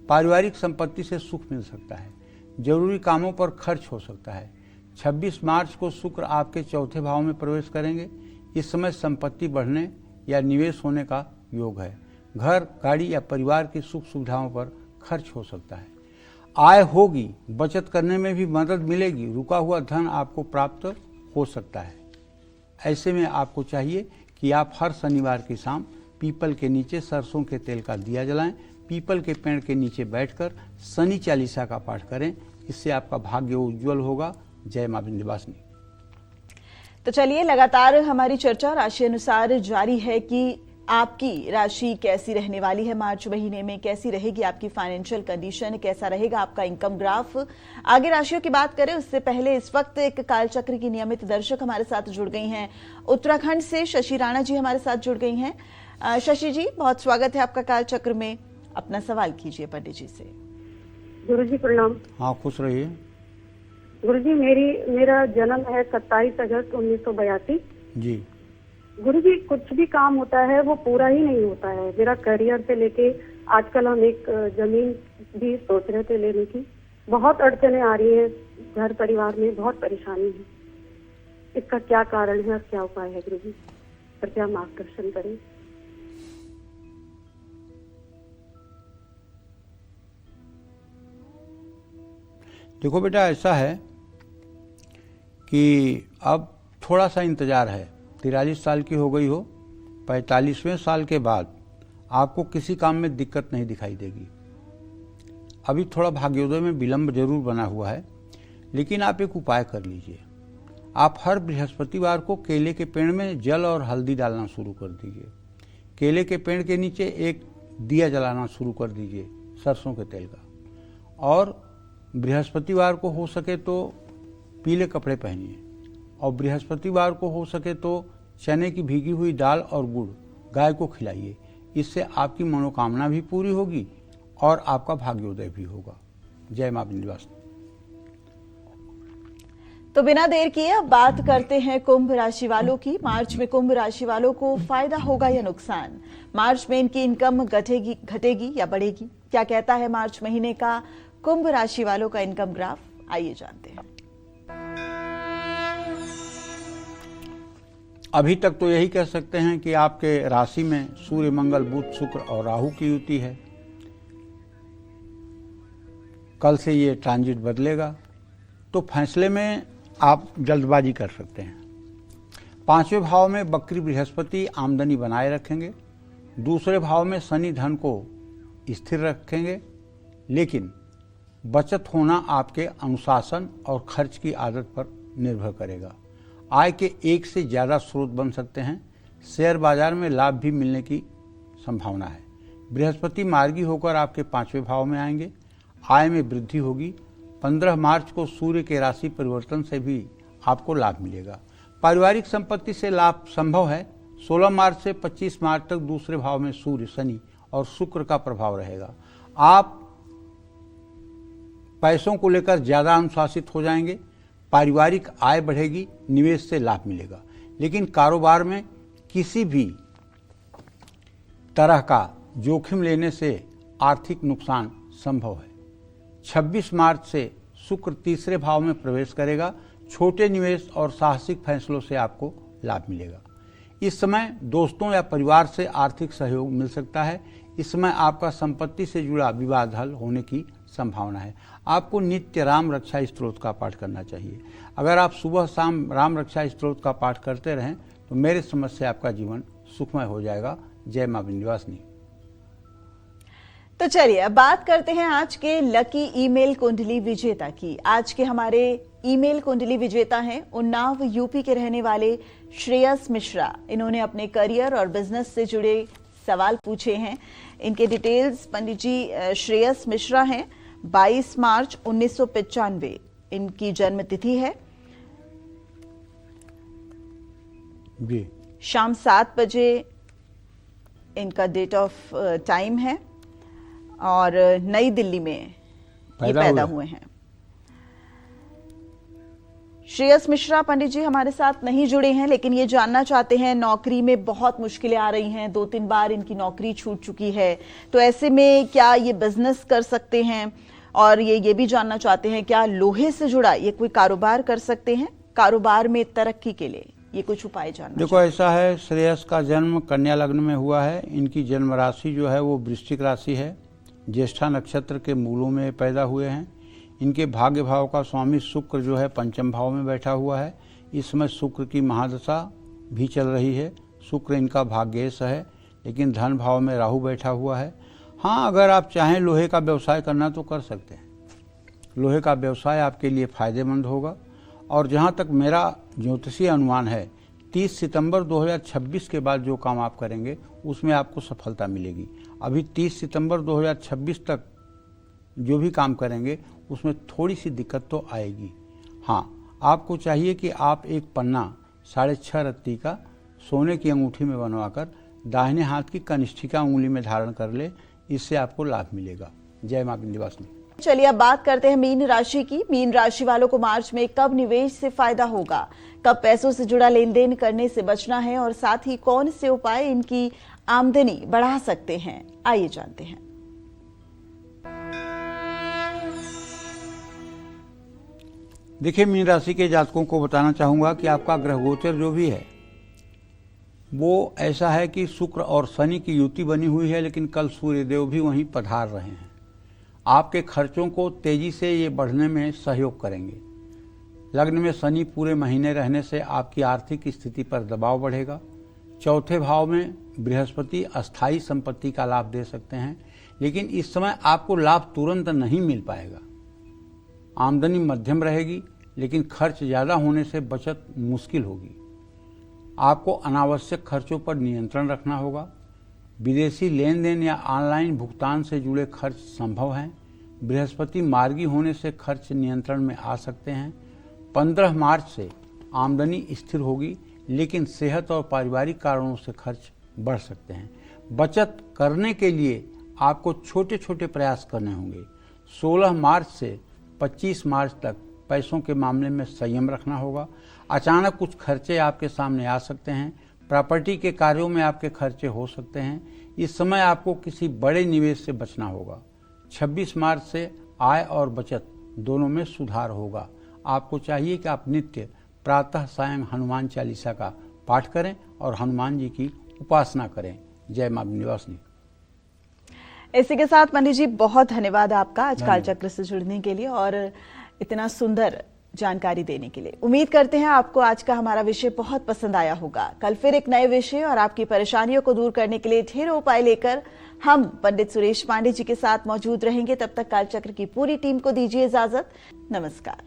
पारिवारिक संपत्ति से सुख मिल सकता है। जरूरी कामों पर खर्च हो सकता है। 26 मार्च को शुक्र आपके चौथे भाव में प्रवेश करेंगे। इस समय संपत्ति बढ़ने या निवेश होने का योग है। घर, गाड़ी या परिवार की सुख सुविधाओं पर खर्च हो सकता है। आय होगी, बचत करने में भी मदद मिलेगी। रुका हुआ धन आपको प्राप्त हो सकता है। ऐसे में आपको चाहिए कि आप हर शनिवार की शाम पीपल के नीचे सरसों के तेल का दिया जलाएं। पीपल के पेड़ के नीचे बैठकर शनि चालीसा का पाठ करें। इससे आपका भाग्य उज्जवल होगा। जय मां विंध्यवासिनी। तो चलिए, लगातार हमारी चर्चा राशि अनुसार जारी है कि आपकी राशि कैसी रहने वाली है मार्च महीने में, कैसी रहेगी आपकी फाइनेंशियल कंडीशन, कैसा रहेगा आपका इनकम ग्राफ। आगे राशियों की बात करें उससे पहले इस वक्त एक कालचक्र की नियमित दर्शक हमारे साथ जुड़ गई हैं। उत्तराखंड से शशि राणा जी हमारे साथ जुड़ गई हैं। शशि जी, बहुत स्वागत है आपका कालचक्र में। अपना सवाल कीजिए पंडित जी से। गुरुजी प्रणाम। हाँ, खुश रहिए। गुरुजी, मेरा जन्म है 27 अगस्त 1982 जी। गुरुजी, कुछ भी काम होता है वो पूरा ही नहीं होता है। मेरा करियर से लेके आजकल हम एक जमीन भी सोच रहे थे लेने की। बहुत अड़चने आ रही है, घर परिवार में बहुत परेशानी है। इसका क्या कारण है और क्या उपाय है गुरुजी? कृपया मार्गदर्शन करें। देखो बेटा, ऐसा है कि अब थोड़ा सा इंतजार है। 43 साल की हो गई हो, 45वें साल के बाद आपको किसी काम में दिक्कत नहीं दिखाई देगी। अभी थोड़ा भाग्योदय में विलंब जरूर बना हुआ है, लेकिन आप एक उपाय कर लीजिए। आप हर बृहस्पतिवार को केले के पेड़ में जल और हल्दी डालना शुरू कर दीजिए। केले के पेड़ के नीचे एक दिया जलाना शुरू कर दीजिए सरसों के तेल का। और बृहस्पतिवार को हो सके तो पीले कपड़े पहनिए, और बृहस्पतिवार को हो सके तो चने की भीगी हुई दाल और गुड़ गाय को खिलाइए। इससे आपकी मनोकामना भी पूरी होगी और आपका भाग्योदय भी होगा। जय मां विंध्यवासिनी। तो बिना देर किए अब बात करते हैं कुंभ राशि वालों की। मार्च में कुंभ राशि वालों को फायदा होगा या नुकसान? मार्च में इनकी इनकम घटेगी या बढ़ेगी? क्या कहता है मार्च महीने का कुंभ राशि वालों का इनकम ग्राफ? आइए जानते हैं। अभी तक तो यही कह सकते हैं कि आपके राशि में सूर्य, मंगल, बुध, शुक्र और राहु की युति है। कल से ये ट्रांजिट बदलेगा, तो फैसले में आप जल्दबाजी कर सकते हैं। 5वें भाव में बकरी बृहस्पति आमदनी बनाए रखेंगे। दूसरे भाव में शनि धन को स्थिर रखेंगे, लेकिन बचत होना आपके अनुशासन और खर्च की आदत पर निर्भर करेगा। आय के एक से ज़्यादा स्रोत बन सकते हैं। शेयर बाजार में लाभ भी मिलने की संभावना है। बृहस्पति मार्गी होकर आपके 5वें भाव में आएंगे। आय में वृद्धि होगी। 15 मार्च को सूर्य के राशि परिवर्तन से भी आपको लाभ मिलेगा। पारिवारिक संपत्ति से लाभ संभव है। 16 मार्च से 25 मार्च तक दूसरे भाव में सूर्य, शनि और शुक्र का प्रभाव रहेगा। आप पैसों को लेकर ज़्यादा अनुशासित हो जाएंगे। पारिवारिक आय बढ़ेगी, निवेश से लाभ मिलेगा, लेकिन कारोबार में किसी भी तरह का जोखिम लेने से आर्थिक नुकसान संभव है। 26 मार्च से शुक्र तीसरे भाव में प्रवेश करेगा। छोटे निवेश और साहसिक फैसलों से आपको लाभ मिलेगा। इस समय दोस्तों या परिवार से आर्थिक सहयोग मिल सकता है। इस समय आपका संपत्ति से जुड़ा विवाद हल होने की संभावना है। आपको नित्य राम रक्षा स्तोत्र का पाठ करना चाहिए। अगर आप सुबह शाम राम रक्षा स्तोत्र का पाठ करते रहें तो मेरे समझ से आपका जीवन सुखमय हो जाएगा। जय मां विंध्यवासिनी। तो चलिए अब बात करते हैं आज के लकी ईमेल कुंडली विजेता की। आज के हमारे ईमेल कुंडली विजेता हैं उन्नाव यूपी के रहने वाले श्रेयस मिश्रा। इन्होंने अपने करियर और बिजनेस से जुड़े सवाल पूछे हैं। इनके डिटेल्स पंडित जी श्रेयस मिश्रा हैं। 22 मार्च 1995 इनकी जन्म तिथि है। जी। शाम 7 बजे इनका डेट ऑफ टाइम है और नई दिल्ली में ये पैदा हुए हैं। श्रेयस मिश्रा पंडित जी हमारे साथ नहीं जुड़े हैं, लेकिन ये जानना चाहते हैं नौकरी में बहुत मुश्किलें आ रही हैं, 2-3 बार इनकी नौकरी छूट चुकी है, तो ऐसे में क्या ये बिजनेस कर सकते हैं? और ये भी जानना चाहते हैं क्या लोहे से जुड़ा ये कोई कारोबार कर सकते हैं? कारोबार में तरक्की के लिए ये कुछ उपाय जानना। देखो ऐसा है, श्रेयस का जन्म कन्या लग्न में हुआ है। इनकी जन्म राशि जो है वो वृश्चिक राशि है। ज्येष्ठा नक्षत्र के मूलों में पैदा हुए हैं। इनके भाग्य भाव का स्वामी शुक्र जो है पंचम भाव में बैठा हुआ है। इस समय शुक्र की महादशा भी चल रही है। शुक्र इनका भाग्येश है, लेकिन धन भाव में राहु बैठा हुआ है। हाँ, अगर आप चाहें लोहे का व्यवसाय करना तो कर सकते हैं। लोहे का व्यवसाय आपके लिए फायदेमंद होगा। और जहाँ तक मेरा ज्योतिषीय अनुमान है 30 सितंबर 2026 के बाद जो काम आप करेंगे उसमें आपको सफलता मिलेगी। अभी 30 सितंबर 2026 तक जो भी काम करेंगे उसमें थोड़ी सी दिक्कत तो आएगी। हाँ, आपको चाहिए कि आप एक पन्ना 6.5 रत्ती का सोने की अंगूठी में बनवाकर दाहिने हाथ की कनिष्ठिका उंगली में धारण कर ले, इससे आपको लाभ मिलेगा। जय मां विंध्यवासिनी। चलिए अब बात करते हैं मीन राशि की। मीन राशि वालों को मार्च में कब निवेश से फायदा होगा, कब पैसों से जुड़ा लेन देन करने से बचना है और साथ ही कौन से उपाय इनकी आमदनी बढ़ा सकते हैं, आइए जानते हैं। देखिए, मीन राशि के जातकों को बताना चाहूंगा कि आपका ग्रह गोचर जो भी है वो ऐसा है कि शुक्र और शनि की युति बनी हुई है, लेकिन कल सूर्यदेव भी वहीं पधार रहे हैं। आपके खर्चों को तेजी से ये बढ़ने में सहयोग करेंगे। लग्न में शनि पूरे महीने रहने से आपकी आर्थिक स्थिति पर दबाव बढ़ेगा। चौथे भाव में बृहस्पति अस्थायी संपत्ति का लाभ दे सकते हैं, लेकिन इस समय आपको लाभ तुरंत नहीं मिल पाएगा। आमदनी मध्यम रहेगी, लेकिन खर्च ज़्यादा होने से बचत मुश्किल होगी। आपको अनावश्यक खर्चों पर नियंत्रण रखना होगा। विदेशी लेन देन या ऑनलाइन भुगतान से जुड़े खर्च संभव हैं। बृहस्पति मार्गी होने से खर्च नियंत्रण में आ सकते हैं। 15 मार्च से आमदनी स्थिर होगी, लेकिन सेहत और पारिवारिक कारणों से खर्च बढ़ सकते हैं। बचत करने के लिए आपको छोटे छोटे प्रयास करने होंगे। 16 मार्च से 25 मार्च तक पैसों के मामले में संयम रखना होगा। अचानक कुछ खर्चे आपके सामने आ सकते हैं। प्रॉपर्टी के कार्यों में आपके खर्चे हो सकते हैं। इस समय आपको किसी बड़े निवेश से बचना होगा। 26 मार्च से आय और बचत दोनों में सुधार होगा। आपको चाहिए कि आप नित्य प्रातः सायं हनुमान चालीसा का पाठ करें और हनुमान जी की उपासना करें। जय मां विंध्यवासिनी। इसी के साथ पंडित जी बहुत धन्यवाद आपका आज कालचक्र से जुड़ने के लिए और इतना सुंदर जानकारी देने के लिए। उम्मीद करते हैं आपको आज का हमारा विषय बहुत पसंद आया होगा। कल फिर एक नए विषय और आपकी परेशानियों को दूर करने के लिए ढेरों उपाय लेकर हम पंडित सुरेश पांडे जी के साथ मौजूद रहेंगे। तब तक कालचक्र की पूरी टीम को दीजिए इजाजत। नमस्कार।